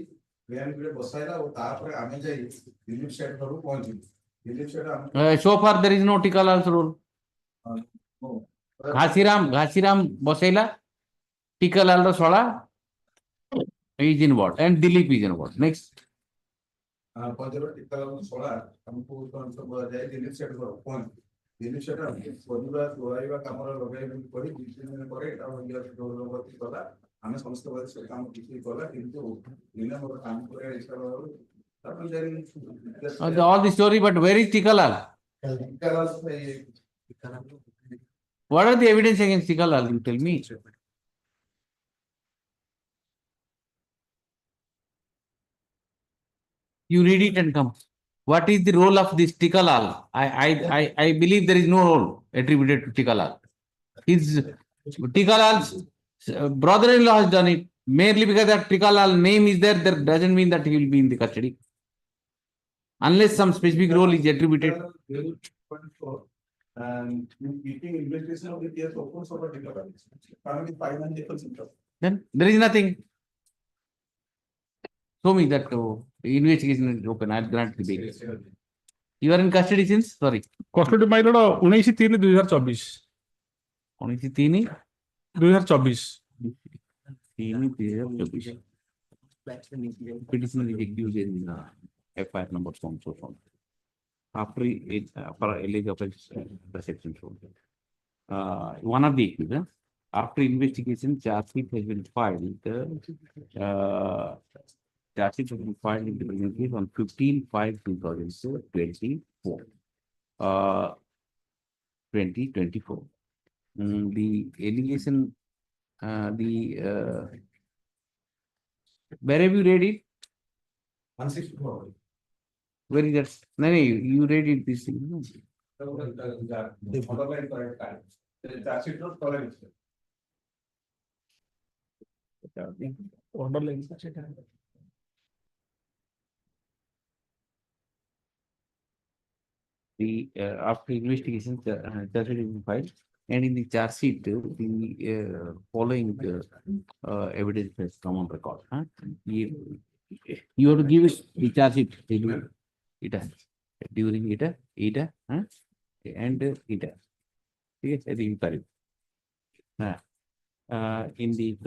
ଟ୍ରେନରେ ବସାଇଲା ଓ ତାପରେ ଆମେ ଯାଇ ଦିଲ୍ଲୀପ ସେଠ ଘରକୁ ପହଞ୍ଚିଲୁ ଦିଲ୍ଲୀପ ସେଠ So far there is no Tikalal's role. Ghasiram Bosaila, Tikalal Sola is involved and Dilip is involved. Next. ପହଞ୍ଚିଲା ଠିକାଦାରର ଶଳା ଆମକୁ ଯାଇ ଦିଲ୍ଲୀପ ସେଠ ଘରକୁ ପହଞ୍ଚିଲୁ ଦିଲ୍ଲୀପ ସେଠ ପରିବା ତୋଳାଇବା କାମରେ ଲଗାଇବାକୁ ପଡି 2 ଦିନ ପରେ ଏଟା ଗତି କଲା ଆମେ ସମସ୍ତ ସେ କାମ କିଛି କଲା କିନ୍ତୁ ଦିନେ ମୋର କାମ କରିବା ଇଚ୍ଛା ହେବାରୁ ତାପରେ All the story, but where is Tikalal? What are the evidence against Tikalal? You tell me. You read it and come. What is the role of this Tikalal? I believe there is no role attributed to Tikalal. Tikalal's brother-in-law has done it. Merely because that Tikalal name is there, that doesn't mean that he will be in the custody. Unless some specific role is attributed. And keeping investigation of the case open for Tikalal. Then there is nothing. Show me that investigation is open. I'll grant the bail. You are in custody since? Sorry. Custody my lord 19/3/2024 19/3/2024. Petition is accused in FIR number so on. After alleged offense perception shown. One of the accused. After investigation, charge sheet has been filed. Charge sheet has been filed in the present case on 15/5/2024. 2024. The allegation, where have you read it? 164. Where is that? No, you read it this thing. No? After investigation, charge sheet has been filed, and in the charge sheet, the following evidence has come on record. You have to give it the charge sheet. Ita, during Ita, and Ita. Yes, I think correct. In the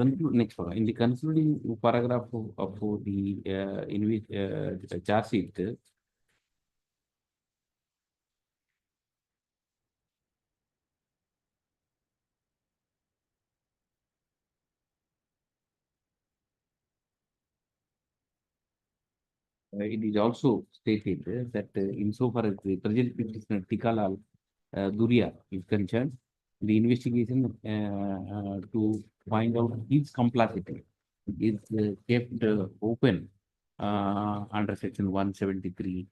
concluding paragraph of the in which charge sheet, it is also stated that insofar as the present petitioner Tikalal Duria is concerned, the investigation to find out his complicity is kept open under section 173(8)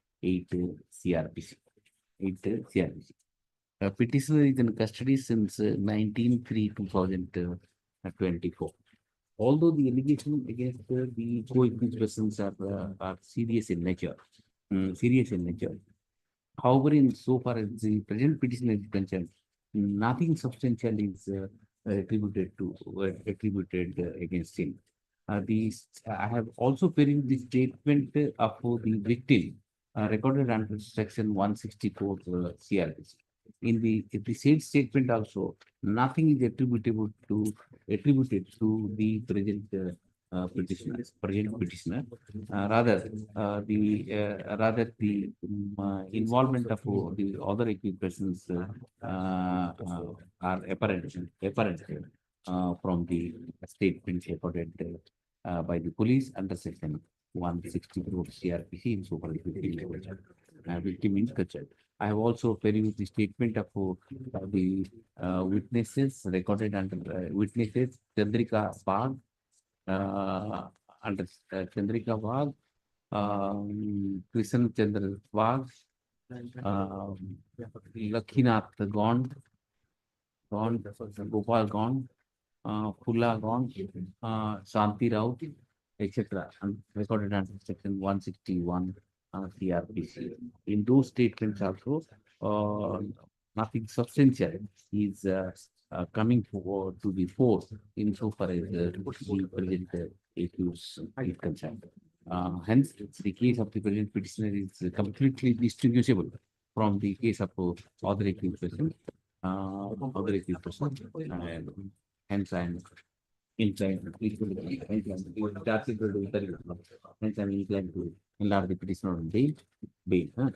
CRPC. Petitioner is in custody since 19/3/2024. Although the allegations against the co-accused persons are serious in nature, however, in so far as the present petitioner is concerned, nothing substantial is attributed against him. I have also perused the statement of the victim recorded under section 164 CRPC. In the said statement also, nothing is attributed to the present petitioner. Rather the involvement of the other accused persons are apparent from the statements recorded by the police under section 164 CRPC in so far as victim is concerned. I have also perused the statement of the witnesses recorded under witnesses Chandrika Bagh, under Chandrika Bagh, Krishan Chandra Bagh, Lakhinath Gond, Gopal Gond, Phula Gond, Shanti Raut, etc. recorded under section 161 CRPC. In those statements also, nothing substantial is coming forward to the fore insofar as the present accused is concerned. Hence, the case of the present petitioner is completely distinguishable from the case of other accused person. Hence, I am inclined to enlarge the petitioner on bail. Regarding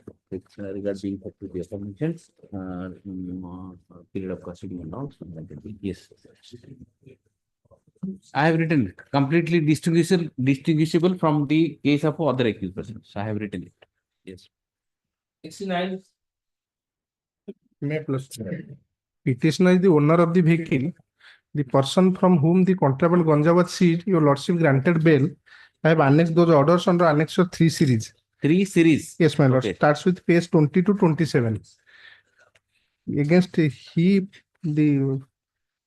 to the assumptions, period of custody and all. Yes. I have written completely distinguishable from the case of other accused persons. I have written it. Yes. 69. May plus. Petitioner is the owner of the vehicle. The person from whom the contraband ganja was seized, your lordship granted bail. I have annexed those orders under Annex 3 series. 3 series? Yes, my lord. Okay. Starts with page 20 to 27. Against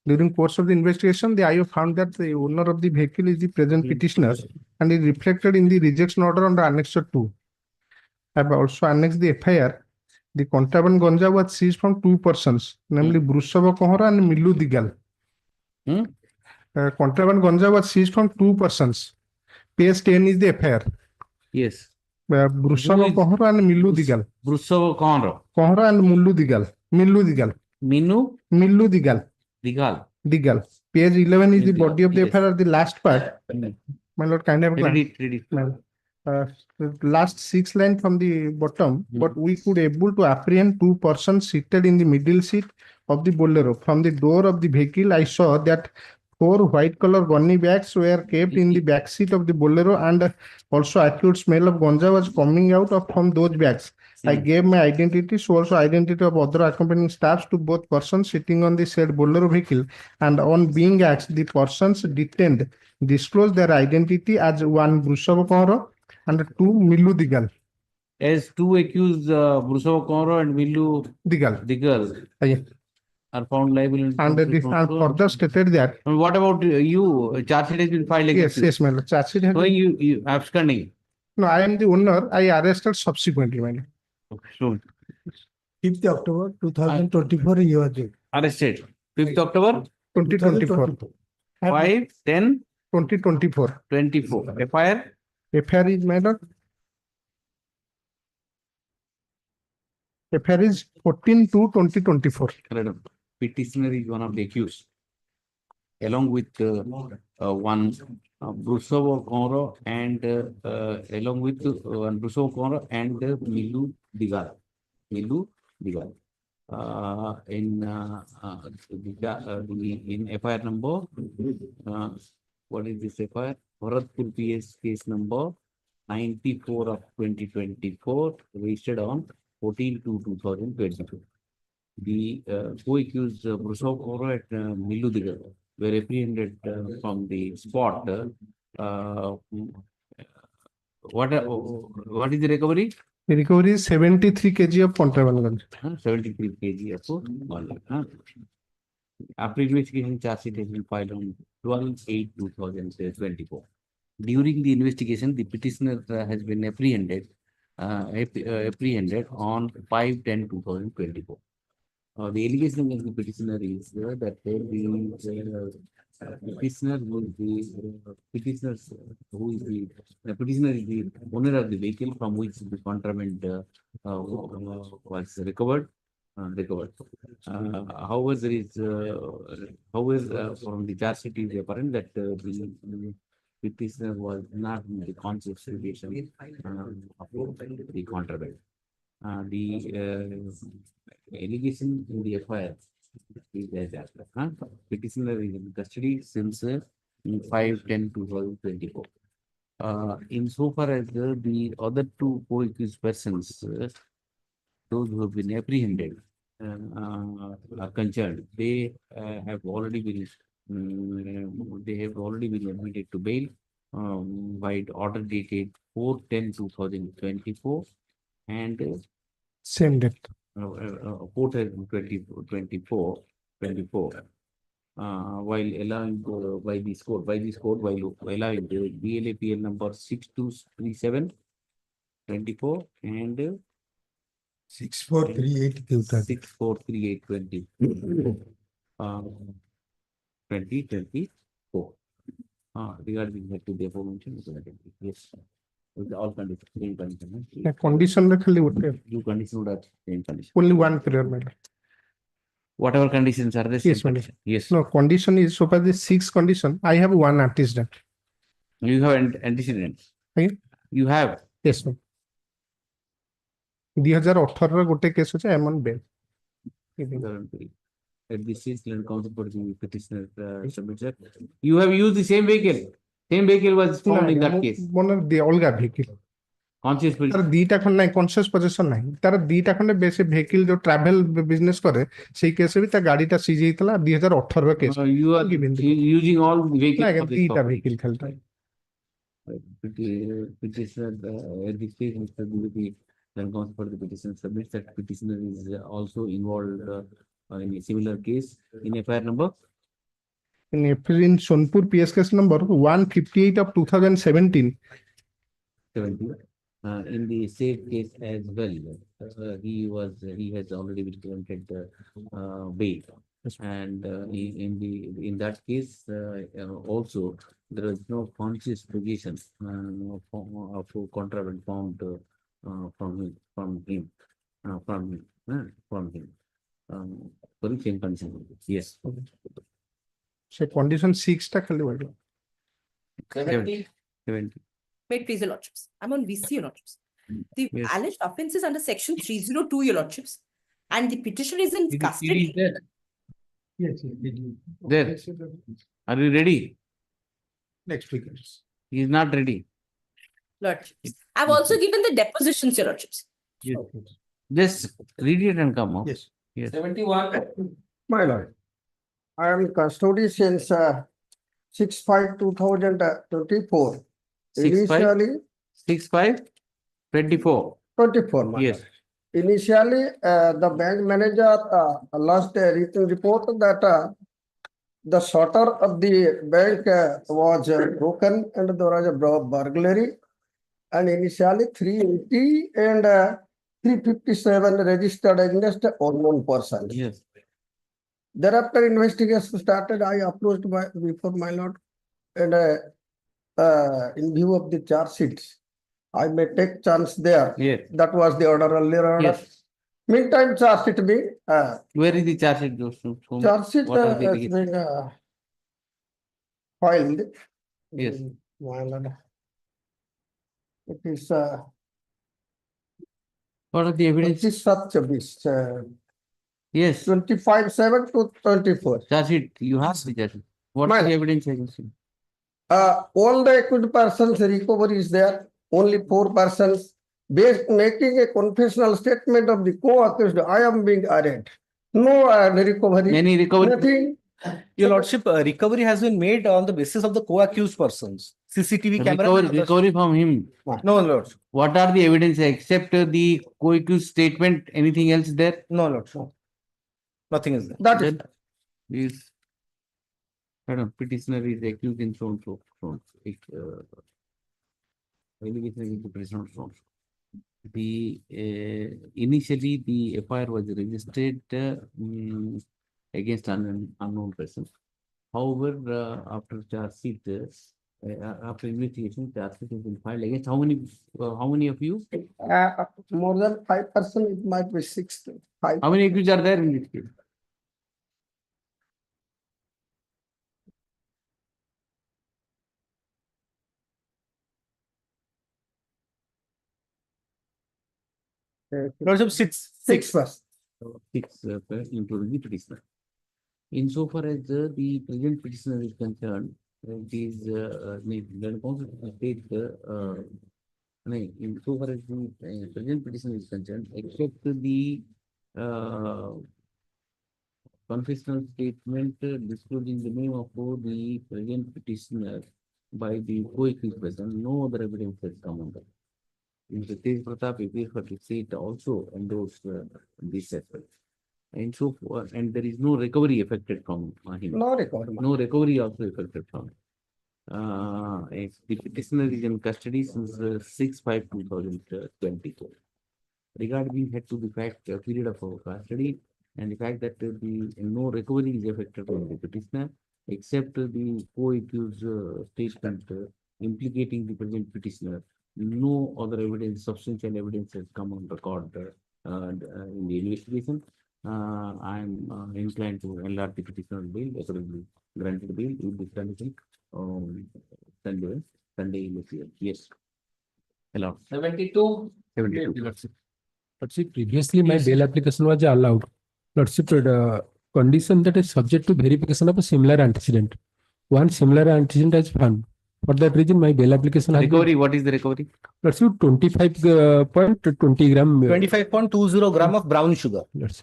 during course of the investigation, the IO found that the owner of the vehicle is the present petitioner and is reflected in the rejection order under Annex 2. I have also annexed the FIR. The contraband ganja was seized from 2 persons, namely Brushava Kohara and Milu Digal. Contraband ganja was seized from 2 persons. Page 10 is the FIR. Yes. Brushava Kohara and Milu Digal. Brushava Kohara and Milu Digal. Milu Digal. Digal. Page 11 is the body of the FIR, the last part. My lord, kind of read it. Last 6 lines from the bottom, but we could able to apprehend 2 persons seated in the middle seat of the Bolero. From the door of the vehicle, I saw that 4 white color gunny bags were kept in the back seat of the Bolero, and also acute smell of ganja was coming out from those bags. I gave my identity, so also identity of other accompanying staffs to both persons sitting on the said Bolero vehicle, and on being asked, the persons detained disclosed their identity as 1 Brushava Kohara and 2 Milu Digal. As 2 accused Brushava Kohara and Milu Digal are found liable in and further stated that. And what about you? Charge sheet has been filed against you. Yes, my lord. Charge sheet has so you absconding. No, I am the owner. I arrested subsequently, my lord. Sure. 5th October 2024 you are arrested. 5th October 2024. 5/10/2024. FIR? FIR is, my lord, FIR is 14/2/2024. Petitioner is one of the accused, along with one Brusovo Koro and along with one Brusovo Koro and Milu Digal. In FIR number, what is this FIR? Bharatpur PS case number 94 of 2024, registered on 14/2/2022. The co-accused Brusovo Koro at Milu Digal were apprehended from the spot. What is the recovery? The recovery is 73 kg of contraband. 73 kg of contraband. After investigation, charge sheet has been filed on 12/8/2024. During the investigation, the petitioner has been apprehended on 5/10/2024. The allegation against the petitioner is that the petitioner is the owner of the vehicle from which the contraband was recovered. However, there is from the charge sheet is apparent that the petitioner was not in the conscious relation of the contraband. The allegation in the FIR is that petitioner is in custody since 5/10/2024. Insofar as the other two co-accused persons, those who have been apprehended, are concerned, they have already been admitted to bail by order dated 4/10/2024 and same date. 4/10/2024, while allowing by this court, while allowing the BLAPL number 6237/24 and 2024. Regarding the aforementioned, yes, with all conditions, same condition. The condition You condition would have same condition. only one period, madam. Whatever conditions are there. Yes, madam. Yes. No, condition is so far the 6 condition. I have one antecedent. You have antecedents. You have. Yes, ma'am. 2018 गोटे case होचे एमन bell. At this stage, counsel for the petitioner submits that you have used the same vehicle. Same vehicle was found in that case. One the olga vehicle. Conscious तार दीटा खंड नहीं conscious possession नहीं. तार दीटा खंड बेसे vehicle जो travel business करे सही केस भी ता गाड़ी ता सीज हितला 2018 case. You are using all vehicles. नहीं दीटा vehicle खेलता है. Petitioner at this stage, Mr. Dwivedi, counsel for the petitioner submits that petitioner is also involved in a similar case in FIR number. In Sonpur PS case number 158 of 2017. In the same case as well, he has already been granted bail, and in that case also there is no conscious possession of contraband found from him. For the same condition. Yes. So condition 6 ta khali wala. 70. Wait, please, your lordships. I'm on VC, your lordships. The alleged offence is under section 302, your lordships, and the petitioner is in custody. Yes. There. Are you ready? Next week. He is not ready. Lordships. I've also given the depositions, your lordships. Yes. Just read it and come. Yes. 71. My lord, I am in custody since 6/5/2024. 6/5/24. 24. My Yes. lord. Initially, the bank manager last written report that the shutter of the bank was broken and there was a burglary. And initially 380 and 357 registered against unknown person. Yes. Thereafter, investigation started. I approached before my lord, and in view of the charge sheets, I may take chance there. Yes. That was the order earlier order. Yes. Meantime, charge sheet being, Where is the charge sheet? charge sheet What are the has allegations? been filed. Yes. My lord. It is What are the evidence? Yes. 25/7 to 24. Charge sheet, you have the charge sheet. What My is the lord. evidence against him? All the accused persons recovery is there, only 4 persons. Based making a confessional statement of the co-accused, I am being arraigned. No recovery. Any recovery? Nothing. Your lordship, recovery has been made on the basis of the co-accused persons. CCTV camera. Recovery from him. No, lordship. What are the evidence except the co-accused statement? Anything else there? No, lordship. Nothing is there. That is. Is I don't know, petitioner is accused in so and so. Allegation against the petitioner so and so. The initially the FIR was registered against an unknown person. However, after charge sheet, after investigation, charge sheet has been filed against how many of you? More than 5 persons, it might be 6 to 5. How many accused are there in this case? Lordship, 6. 6 persons. 6 including the petitioner. Insofar as the present petitioner is concerned, it is the Constitution state insofar as the present petitioner is concerned, except the confessional statement disclosing the name of the present petitioner by the co-accused person, no other evidence has come on that. In the Tej Pratap appears for the state also endorsed this aspect. And so forth, and there is no recovery affected from him. No recovery. No recovery also affected from him. If the petitioner is in custody since 6/5/2024. Regarding head to the fact period of custody and the fact that no recovery is affected from the petitioner except the co-accused statement implicating the present petitioner. No other evidence, substantial evidence has come on record in the investigation. I am inclined to enlarge the petitioner bail, accordingly granted bail with this condition. Sunday in this year. Yes. Allowed. 72. 72. Lordship, previously my bail application was allowed. Lordship, condition that is subject to verification of a similar antecedent. One similar antecedent has found. For that reason, my bail application has recovery. What is the recovery? Lordship, 25.20 gram. 25.20 gram of brown sugar. Yes.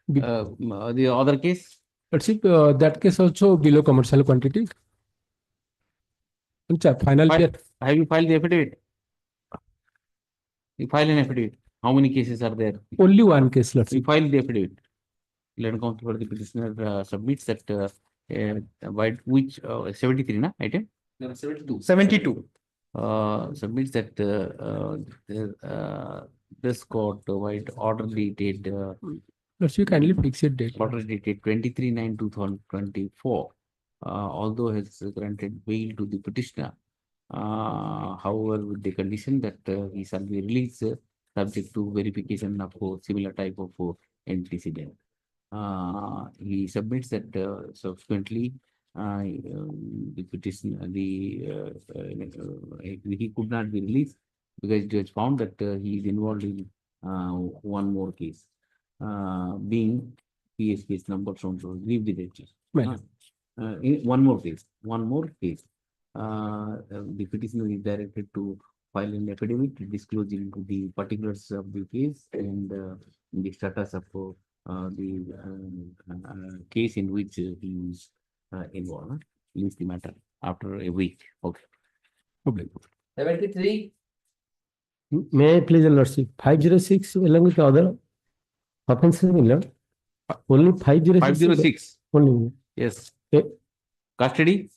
The other case? Lordship, that case also below commercial quantity. Final. Have you filed the affidavit? You file an affidavit. How many cases are there? Only one case, Lordship. You file the affidavit. Let count for the petitioner submits that by which 73 na item? 72. Submits that this court white order dated. You kindly fix it date. Order dated 23/9/2024. Although has granted bail to the petitioner, however, with the condition that he shall be released subject to verification of similar type of antecedent. He submits that subsequently the petitioner, he could not be released because judge found that he is involved in one more case, being PS case number so leave the date. One more case. The petitioner is directed to file an affidavit disclosing the particulars of the case and the status of the case in which he is involved. Leaves the matter after a week. Okay. 73. May I please, Lordship, 506 along with the other offenses, Lord. Only 506. Only. Yes. Custody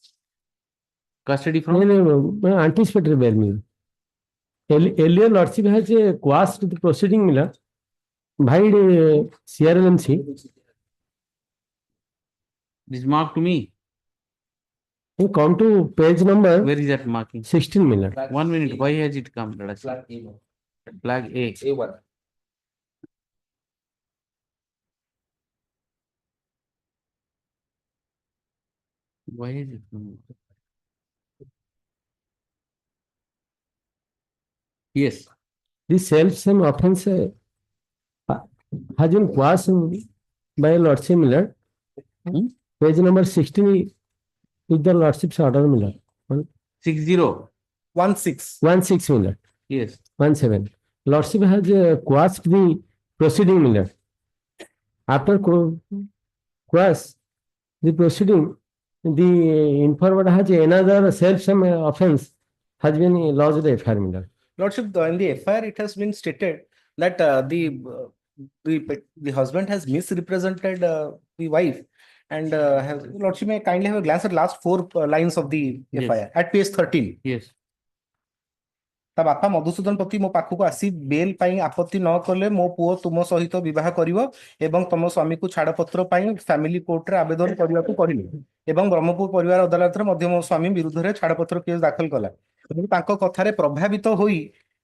from? No, anticipatory bail me. Earlier, Lordship has quashed the proceeding, Miller. By CRLMC. This mark to me. You come to page number. Where is that marking? 16, Miller. 1 minute. Why has it come? Flag A. A1. Why is it? Yes. This self-same offence has been quashed by Lordship Miller. Page number 16 is the Lordship's order Miller. 60. 16 Miller. Yes. 17. Lordship has quashed the proceeding Miller. After quash the proceeding, the informer has another self-same offence has been lodged the FIR Miller. Lordship, in the FIR, it has been stated that the husband has misrepresented the wife, and Lordship may kindly have a glance at last 4 lines of the Yes. FIR at page 13. Yes. ତା ବାପା ମଧୁସୂଦନ ପତି ମୋ ପାଖକୁ ଆସି ବେଲ ପାଇଁ ଆପତ୍ତି ନ କଲେ ମୋ ପୁଅ ତୁମ ସହିତ ବିବାହ କରିବ ଏବଂ ତମ ସ୍ୱାମୀକୁ ଛାଡ଼ପତ୍ର ପାଇଁ ଫ୍ୟାମିଲି କୋର୍ଟରେ ଆବେଦନ କରିବାକୁ କହିଲେ ଏବଂ ବ୍ରହ୍ମପୁର ପରିବାର ଅଦାଲତରେ ମଧ୍ୟ ମୋ ସ୍ୱାମୀ ବିରୁଦ୍ଧରେ ଛାଡ଼ପତ୍ର କେସ୍ ଦାଖଲ କଲା ଏବଂ ତାଙ୍କ କଥାରେ ପ୍ରଭାବିତ ହୋଇ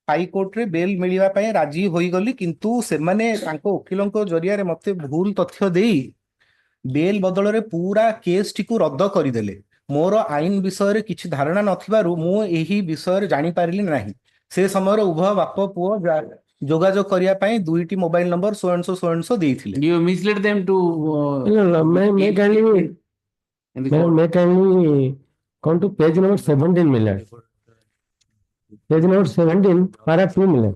ହାଇକୋର୍ଟରେ ବେଲ ମିଳିବା ପାଇଁ ରାଜି ହୋଇଗଲି, କିନ୍ତୁ ସେମାନେ ତାଙ୍କ ଓକିଲଙ୍କ ଜରିଆରେ ମତେ ଭୁଲ ତଥ୍ୟ ଦେଇ ବେଲ ବଦଳରେ ପୁରା କେସ୍ଟିକୁ ରଦ୍ଦ କରିଦେଲେ। ମୋର ଆଇନ ବିଷୟରେ କିଛି ଧାରଣା ନଥିବାରୁ ମୁଁ ଏହି ବିଷୟରେ ଜାଣିପାରିଲି ନାହିଁ। ସେ ସମୟରେ ଉଭୟ ବାପ ପୁଅ ଯୋଗାଯୋଗ କରିବା ପାଇଁ 2ଟି ମୋବାଇଲ ନମ୍ବର ସୋ ଦେଇଥିଲେ। You misled them to. No, may kindly come to page number 17 Miller. Page number 17, para 2 Miller.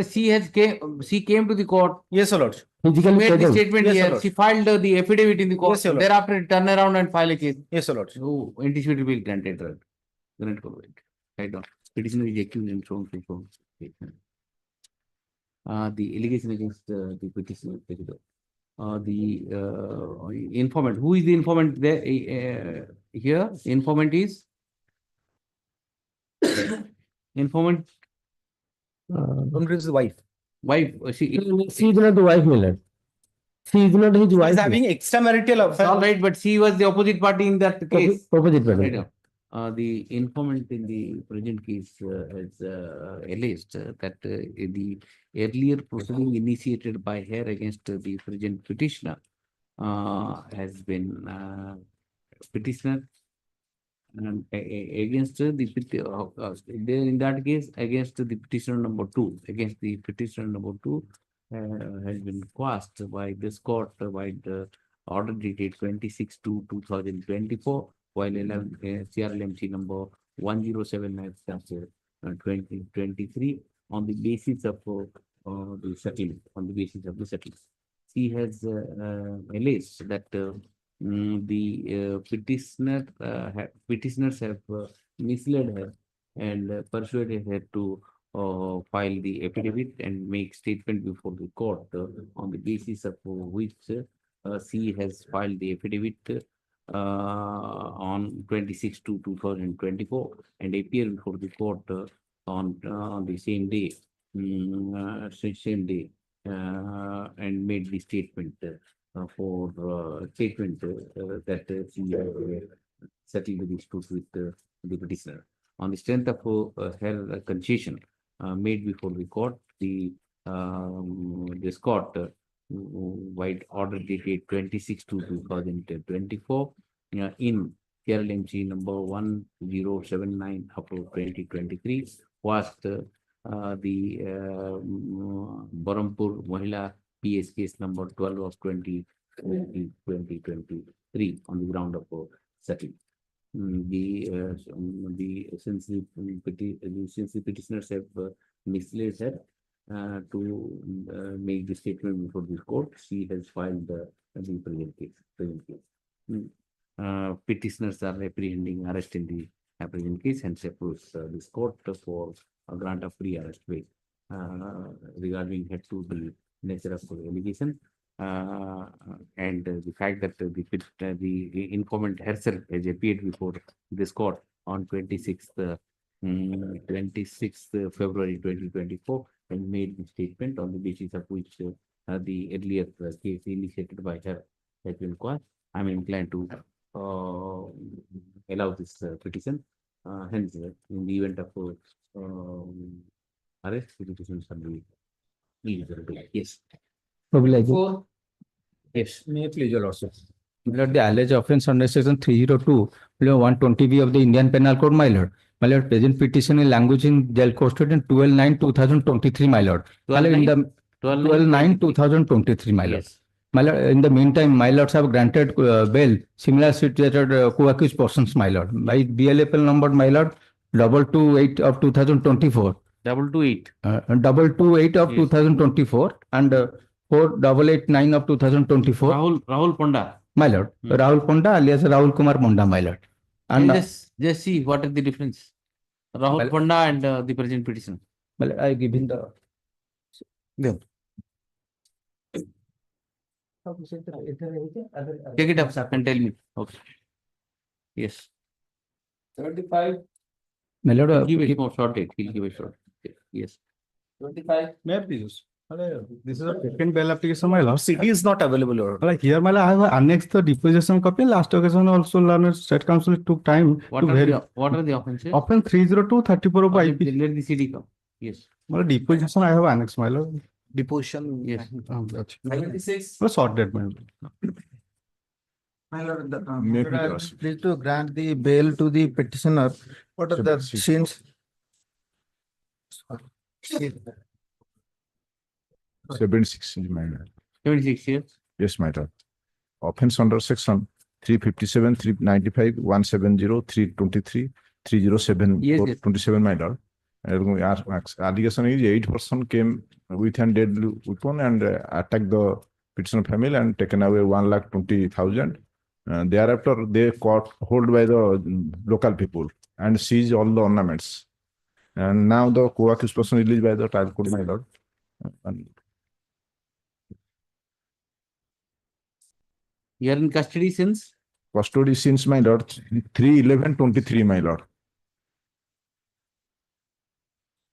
She came to the court. Yes, sir, Lord. She made the present. statement Yes, sir, here. Lord. She filed the affidavit in the court. Yes, sir, Lord. Thereafter, turn around and file a case. Yes, sir, Lord. Oh, anticipated will granted. Grant covenant. Right on. Petitioner is accused and so on and so on. The allegation against the petitioner. The informant. Who is the informant there? Here, informant is informant. Is the wife. Wife. She is not the wife Miller. She is not his He wife. is having extramarital affair. All right, but she was the opposite party in that case. Opposite party. Right. The informant in the present case has alleged that the earlier proceeding initiated by her against the present petitioner has been petitioner and against the there in that case against the petitioner number 2 has been quashed by this court by the order dated 26/2/2024 while CRLMC number 1079/2023 on the basis of the settlement. She has alleged that the petitioners have misled her and persuaded her to file the affidavit and make statement before the court on the basis of which she has filed the affidavit on 26/2/2024 and appear before the court on the same day and made the statement that she settled the dispute with the petitioner. On the strength of her concession made before the court, this court wide order dated 26/2/2024 in CRLMC number 1079/2023 was the Barampur Mahila PS case number 12 of 2023 on the ground of settlement. Since the petitioners have misled her to make the statement before this court, she has filed the present case. Petitioners are apprehending arrest in the present case and approach this court for a grant of pre-arrest bail regarding her to the nature of the allegation and the fact that the informant herself has appeared before this court on 26th February 2024 and made the statement on the basis of which the earlier case initiated by her has been quashed. I am inclined to allow this petition. Hence, in the event of arrest, the petition shall be yes. Mobilizing. Yes. May I please your lordship. My lord, the alleged offence under section 302, 120B of the Indian Penal Code, my lord. My lord, present petition in language in jail custody in 12/9/2023, my lord. My lord, in the 12/9/2023, my lord. Yes. My lord, in the meantime, my lords have granted bail similar situated co-accused persons, my lord. By BLFL number, my lord, 228 of 2024. 228. 228 of Yes. 2024 and 4889 of 2024. Rahul Ponda. My lord, Rahul Ponda alias Rahul Kumar Ponda, my lord. And Just see what is the difference. Rahul Ponda and the present petition. my lord, I give him the. Take it up, sir, and tell me. Okay. Yes. 75. My lord, Give it more short date. He'll give a short date. Yes. 25. May I please? This is a second bail application, my lord. CD is not available. Like here, my lord, I have annexed the deposition copy. Last occasion also, learned State Council took time What to are verify. what are the offences? Offense 302/34 of IP. Let the CD come. Yes. Well, deposition I have annexed, my lord. Deposition. Yes. 76. Well, short date, my lord. My lord, May Your Honor, please. please to grant the bail to the petitioner. What are the scenes? 76, my lord. 76 years. Yes, my lord. Offense under section 357, 395, 170, 323, 307, Yes, yes. 27, my lord. Allegation is 8 person came with a deadly weapon and attacked the petitioner family and taken away 1,20,000. Thereafter, they caught hold by the local people and seized all the ornaments. And now the co-accused person released by the trial court, my lord. And You are in custody since? custody since, my lord, 3/11/23, my lord.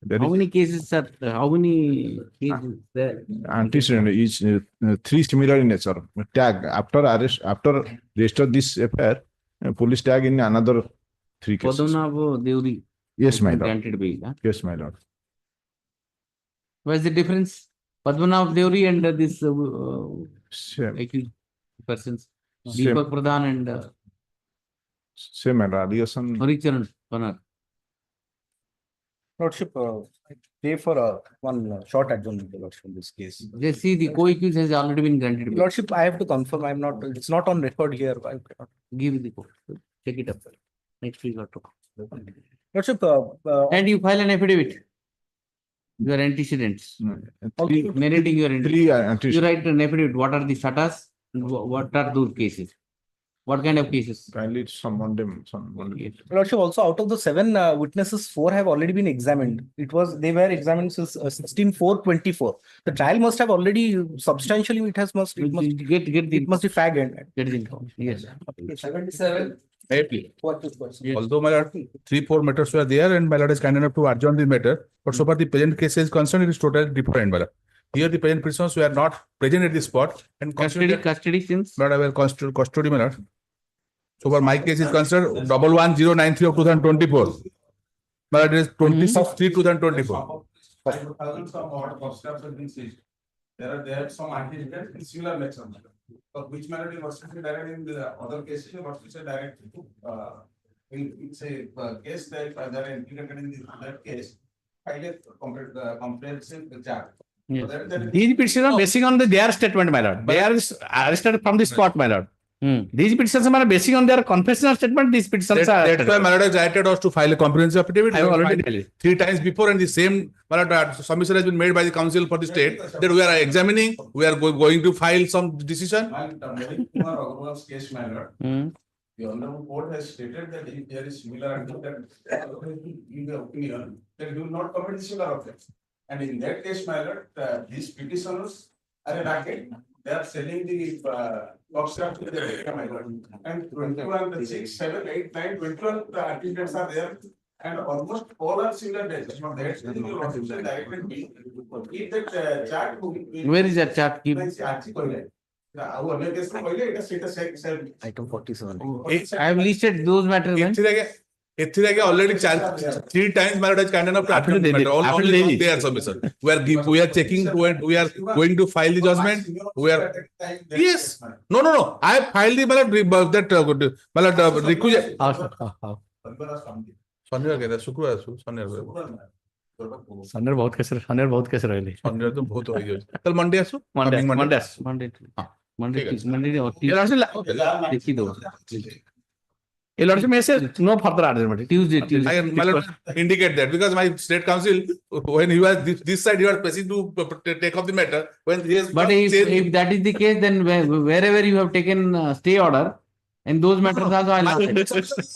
There How is many cases, sir? How many cases there? antecedent is three similar in nature. Tag after arrest, after register this affair, police tag in another 3 cases. Padmanabh Deuri. Yes, my lord. Granted bail. Huh? Yes, my lord. What is the difference? Padmanabh Deuri and this Same, accused persons. Same. Deepak Pradhan and same, my lord. Allegation. Haricharan Panar. Lordship, pay for one short adjournment, Lordship, in this case. Just see, the co-accused has already been granted bail. Lordship, I have to confirm, I'm not, it's not on record here. I cannot. Give the court. Take it up. Next week or two. Lordship, And you file an affidavit. Your antecedents. Three, Narrating your antecedents. three You antecedents. write an affidavit. What are the status? What are those cases? What kind of cases? Kindly summon them. Yes. Lordship, also out of the 7 witnesses, 4 have already been examined. They were examined since 16/4/24. The trial must have already substantially, it must Get the it must be fag end. get the information. Yes. 77. May I please? What is question? Although my lord, 3-4 matters were there and my lord is kind enough to adjourn the matter, but so far the present case is concerned, it is totally different, my lord. Here the present prisoners were not present at the spot and Custody since? Lord, I will custody, my lord. So far my case is concerned 11093 of 2024. My lord, it is 26/3/2024. Some odd concepts have been seized. There are some antecedents in similar nature. But which matter is what direct in the other cases, what is direct it's a case that they are implicated in that case. File a comprehensive charge. Yes. These petitions are basing on their statement, my lord. They are arrested from the spot, my lord. These petitions are basing on their confessional statement. These petitions are. That's why my lord has directed us to file a comprehensive affidavit. I have already filed it. 3 times before and the same my lord, submission has been made by the council for the state that we are examining, we are going to file some decision. Kumar Agarwal's case, my lord. The honorable court has stated that if there is similar in the opinion, then he will not commit similar offense. And in that case, my lord, these petitioners are a racket. They are selling the boxcraft to the data, my lord. And 21, 6, 7, 8, 9, 21 articles are there. And almost all are similar dates. From that, the lordship directed me. Keep that chart. Where is that chart? Keep. Item 47. I have listed those matters. ଏଥିରେ ଆଜ୍ଞା already 3 times my lord has kind enough to attend the matter. Only on their submission. We are checking, we are going to file the judgment. We are, yes. No. I have filed the, my lord, my lord, requisite. शनिवार कहते हैं, शुक्रवार शनिवार बहुत कैसे रहे शनिवार तो बहुत हो गया कल मंडे आसो देखी दो A lot of says no further adjournment. Tuesday. My lord, indicate that because my state council, when he was this side, he was pressing to take up the matter. When he has But if that is the case, then wherever you have taken stay order, and those matters also I'll not.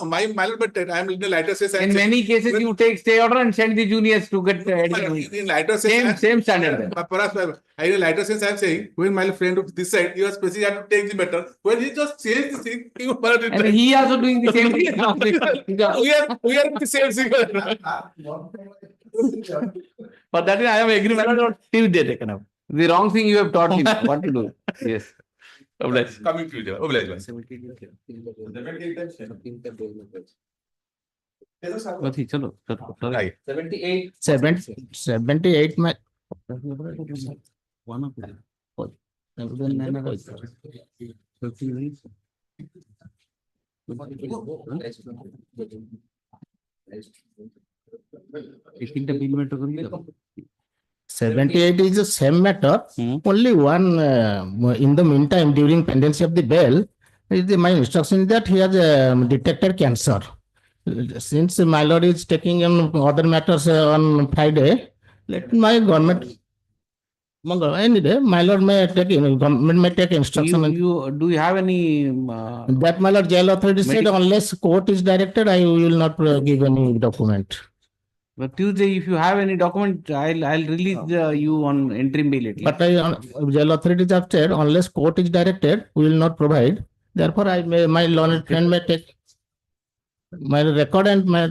My lord, but I am in the lighter says. In many cases, you take stay order and send the juniors to get in lighter sense, same standard. Perhaps in lighter sense, I am saying when my friend of this side, he was pressing to take the matter. When he just changed the thing, And he also doing the same thing. we are the same thing. But that is I am agree. Tuesday taken up. The wrong thing you have taught him what to do. Yes. Coming Tuesday. Oblige. चलो 78 में one of them. 78 is the same matter. Only one in the meantime, during pendency of the bail, my instruction is that he has detected cancer. Since my lord is taking other matters on Friday, let my government any day, my lord may take government may take instruction. Do you have any that my lord jail authority said unless court is directed, I will not give any document. But Tuesday, if you have any document, I'll release you on interim bail. But jail authorities have said unless court is directed, we will not provide. Therefore, my learned friend may take my record and my.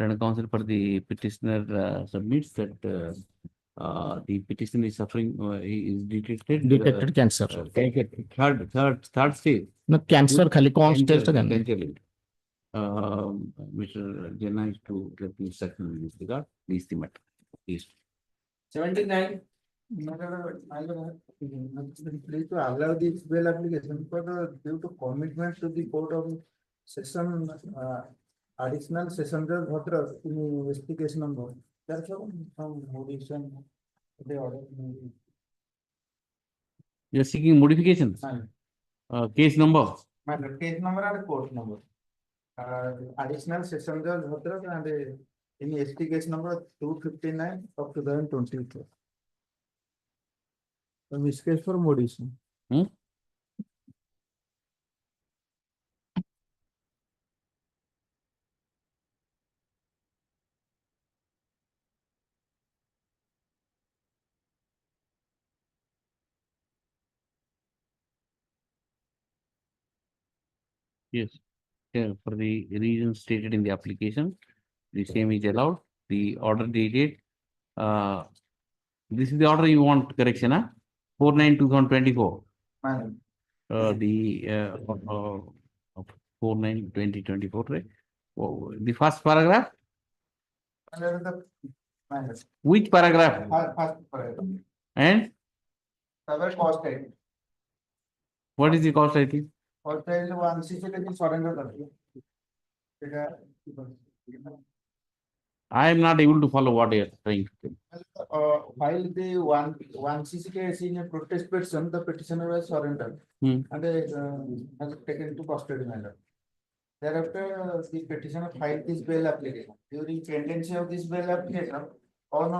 Counsel for the petitioner submits that the petitioner is suffering, he is detected cancer. Third stage. No cancer, khali kaun stage ta janna. Mr. Jena is to let me second in this regard. Please the matter. Please. 79. Please to allow this bail application for due to commitment to the court of session, additional session judge Bhadra in investigation number. Therefore, some modification they order. You are seeking modifications. Case number. Case number and court number. Additional session judge Bhadra and in investigation number 259 of 2022. This case for modification. Yes. Yeah, for the reasons stated in the application, the same is allowed. The order dated. This is the order you want correction, huh? 4/9/2024. The 4/9/2024, right? Oh, the first paragraph. Which paragraph? First paragraph. And Cost item. what is the cost item? Cost item 160 surrender. I am not able to follow what you are trying to do. While the one CC case in a protest petition, the petitioner was surrendered and has taken to custody matter. Thereafter, the petitioner filed this bail application. During pendency of this bail application, on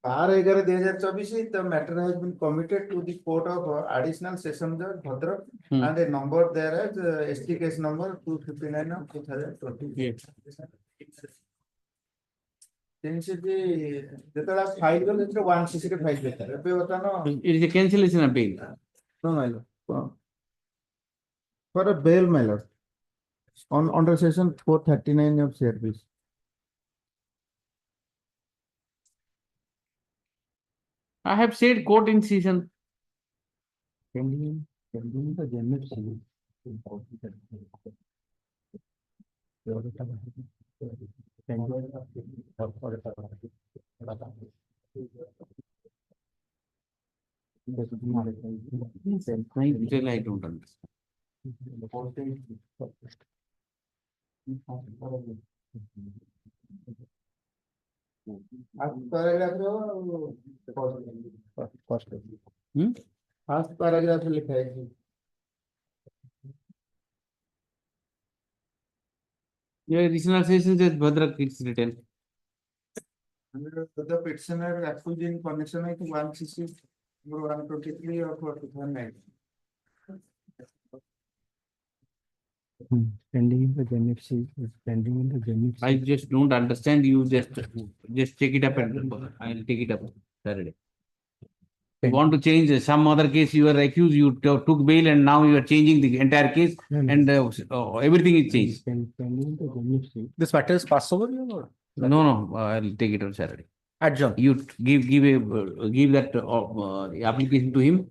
12/11/2024, the matter has been committed to the court of additional session judge Bhadra and a number there as ST case number 259 of 2020. Since the file was 160 file. It is a cancellation of bail. No, my lord. For a bail, my lord. On under session 439 of CRPC. I have said court in session. Still I don't understand. First paragraph लिखा है Your original session says Bhadrak, it's written. The petitioner accused in connection with 123 of 2009. Pending in the NFC, pending in the NFC. I just don't understand. You just take it up and I'll take it up Saturday. You want to change some other case, you are accused, you took bail and now you are changing the entire case and everything is changed. This matter is passed over you or? No, I'll take it on Saturday. Adjourn. You give that application to him.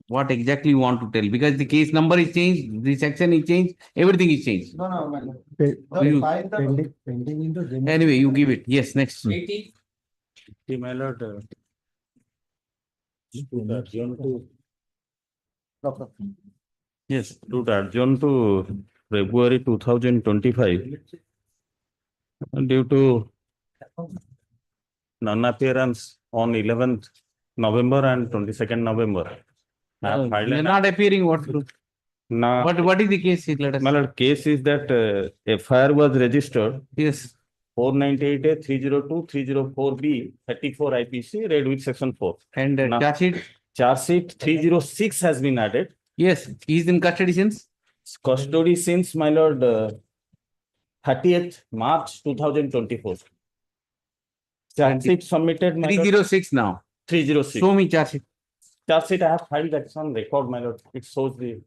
What exactly you want to tell? Because the case number is changed, the section is changed, everything is changed. No, man. Pending in the NFC. Anyway, you give it. Yes, next. My lord, yes, to adjourn to February 2025 due to non-appearance on 11th November and 22nd November. I have filed They're an- not appearing, what to do? Now, What is the case? Let us. my lord, case is that FIR was registered. Yes. 498A 302 304B 34 IPC read with section 4. And Now- charge sheet? 306 has been added. Yes, he is in custody since. Custody since, my lord, 30th March 2024. Charge sheet submitted, my lord, 306 now. 306. Show me charge sheet. Charge sheet I have filed, that's on record, my lord. It shows the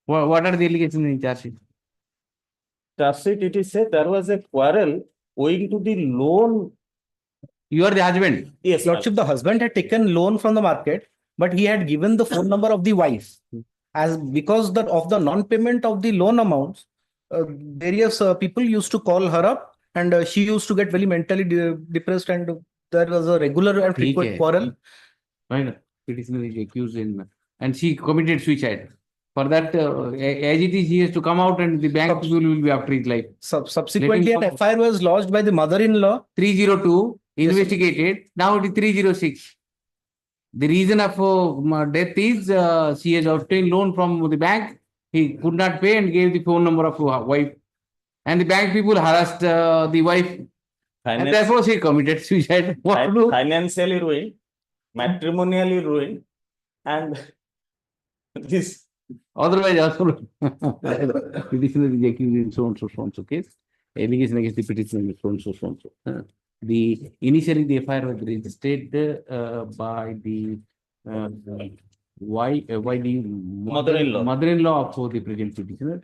What are the allegations in charge sheet? charge sheet. It is said there was a quarrel owing to the loan. You are the husband. Yes, Lordship, the husband had taken loan from the market, but he had given the phone number of the wife. As because of the non-payment of the loan amounts, various people used to call her up and she used to get very mentally depressed and there was a regular and frequent Okay. quarrel. Fine. Petitioner is accused and she committed suicide. For that, as it is, he has to come out and the bank people will be after his life. Subsequently, Let him an FIR was lodged by the mother-in-law. 302, investigated. Now it is 306. The reason of death is she has obtained loan from the bank. He could not pay and gave the phone number of wife. And the bank people harassed the wife. And therefore she committed suicide. What to do? Financially ruined, matrimonially ruined, and this. Otherwise, also petitioner is accused in so and so case. Allegation against the petitioner is so and so. The initially the FIR was registered by the mother-in-law of the present petitioner,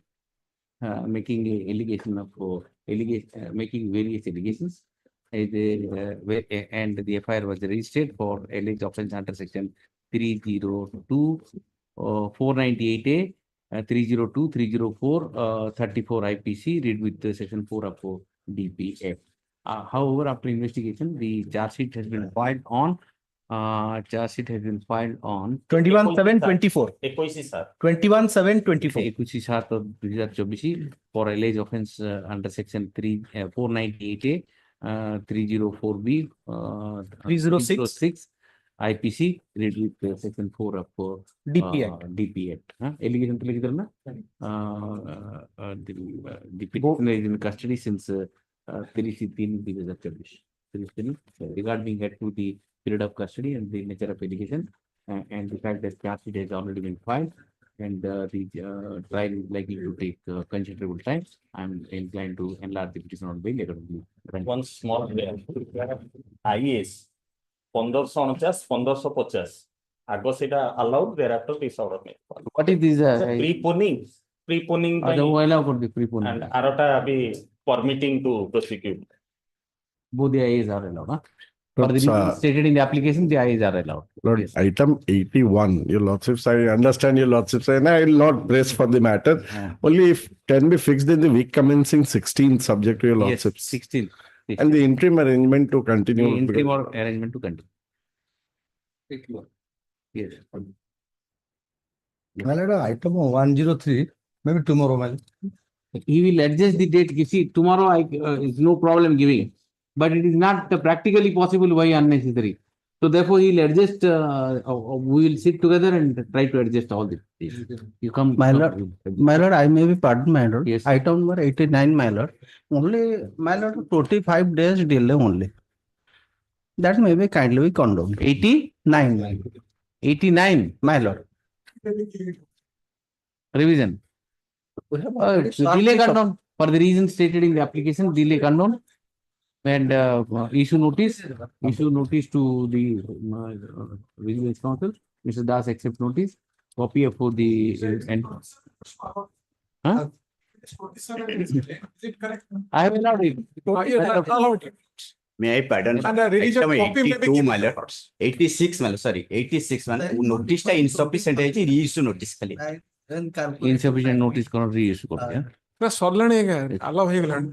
making a allegation of making various allegations. And the FIR was registered for alleged offence under section 302. 498A, 302, 304, 34 IPC, read with section 4 of DPF. However, after investigation, the charge sheet has been filed on 21/7/24. 21/7/24 for alleged offence under section 498A, 304B, 306. IPC read with section 4 of DP Act. DP Act. Allegation to the petitioner is in custody since 2023 regarding head to the period of custody and the nature of allegation and the fact that charge sheet has already been filed and the trial is likely to take considerable time. I'm inclined to enlarge the petition on bail. One small IAS. 1549, 1550. Ago seda allowed, thereafter disallowed. What is this? Preponing. Allow for the preponing. And Arota be permitting to prosecute. Both the IAs are allowed, huh? For the But, reasons stated in the application, the ayes are allowed. Lord, Yes. item 81, your lordships, I understand your lordships, and I will not press for the matter. Only if can be fixed in the week commencing 16th, subject to your Yes, lordships. 16. And the interim arrangement to The continue. interim or arrangement to continue. Yes. My lord, item 103, maybe tomorrow, my lord. He will adjust the date. You see, tomorrow is no problem giving, but it is not practically possible. Why unnecessary? So therefore, he will adjust. We will sit together and try to adjust all this. You come, My lord, I may be pardoned, my lord. Yes. Item number 89, my lord. Only, my lord, 25 days delay only. That may be kindly be condoned. 89, my lord. 89 My lord. revision. We have already sought Delay this condone for the reasons stated in the application. Delay condone and issue notice to the Vigilance Council. Mr. Das accept notice. Copy of the and. Huh? Is it correct? I have allowed it. Allowed it. May I pardon? And a revision Item copy may be 82, given. my lord. 86, my lord, sorry, 86, my lord. Notice ta insufficient है जी, reissue notice खाली. Insufficient notice cannot reissue. Sir, ସରିଲାଣି ଆଜ୍ଞା, allow ହେଇଗଲାଣି।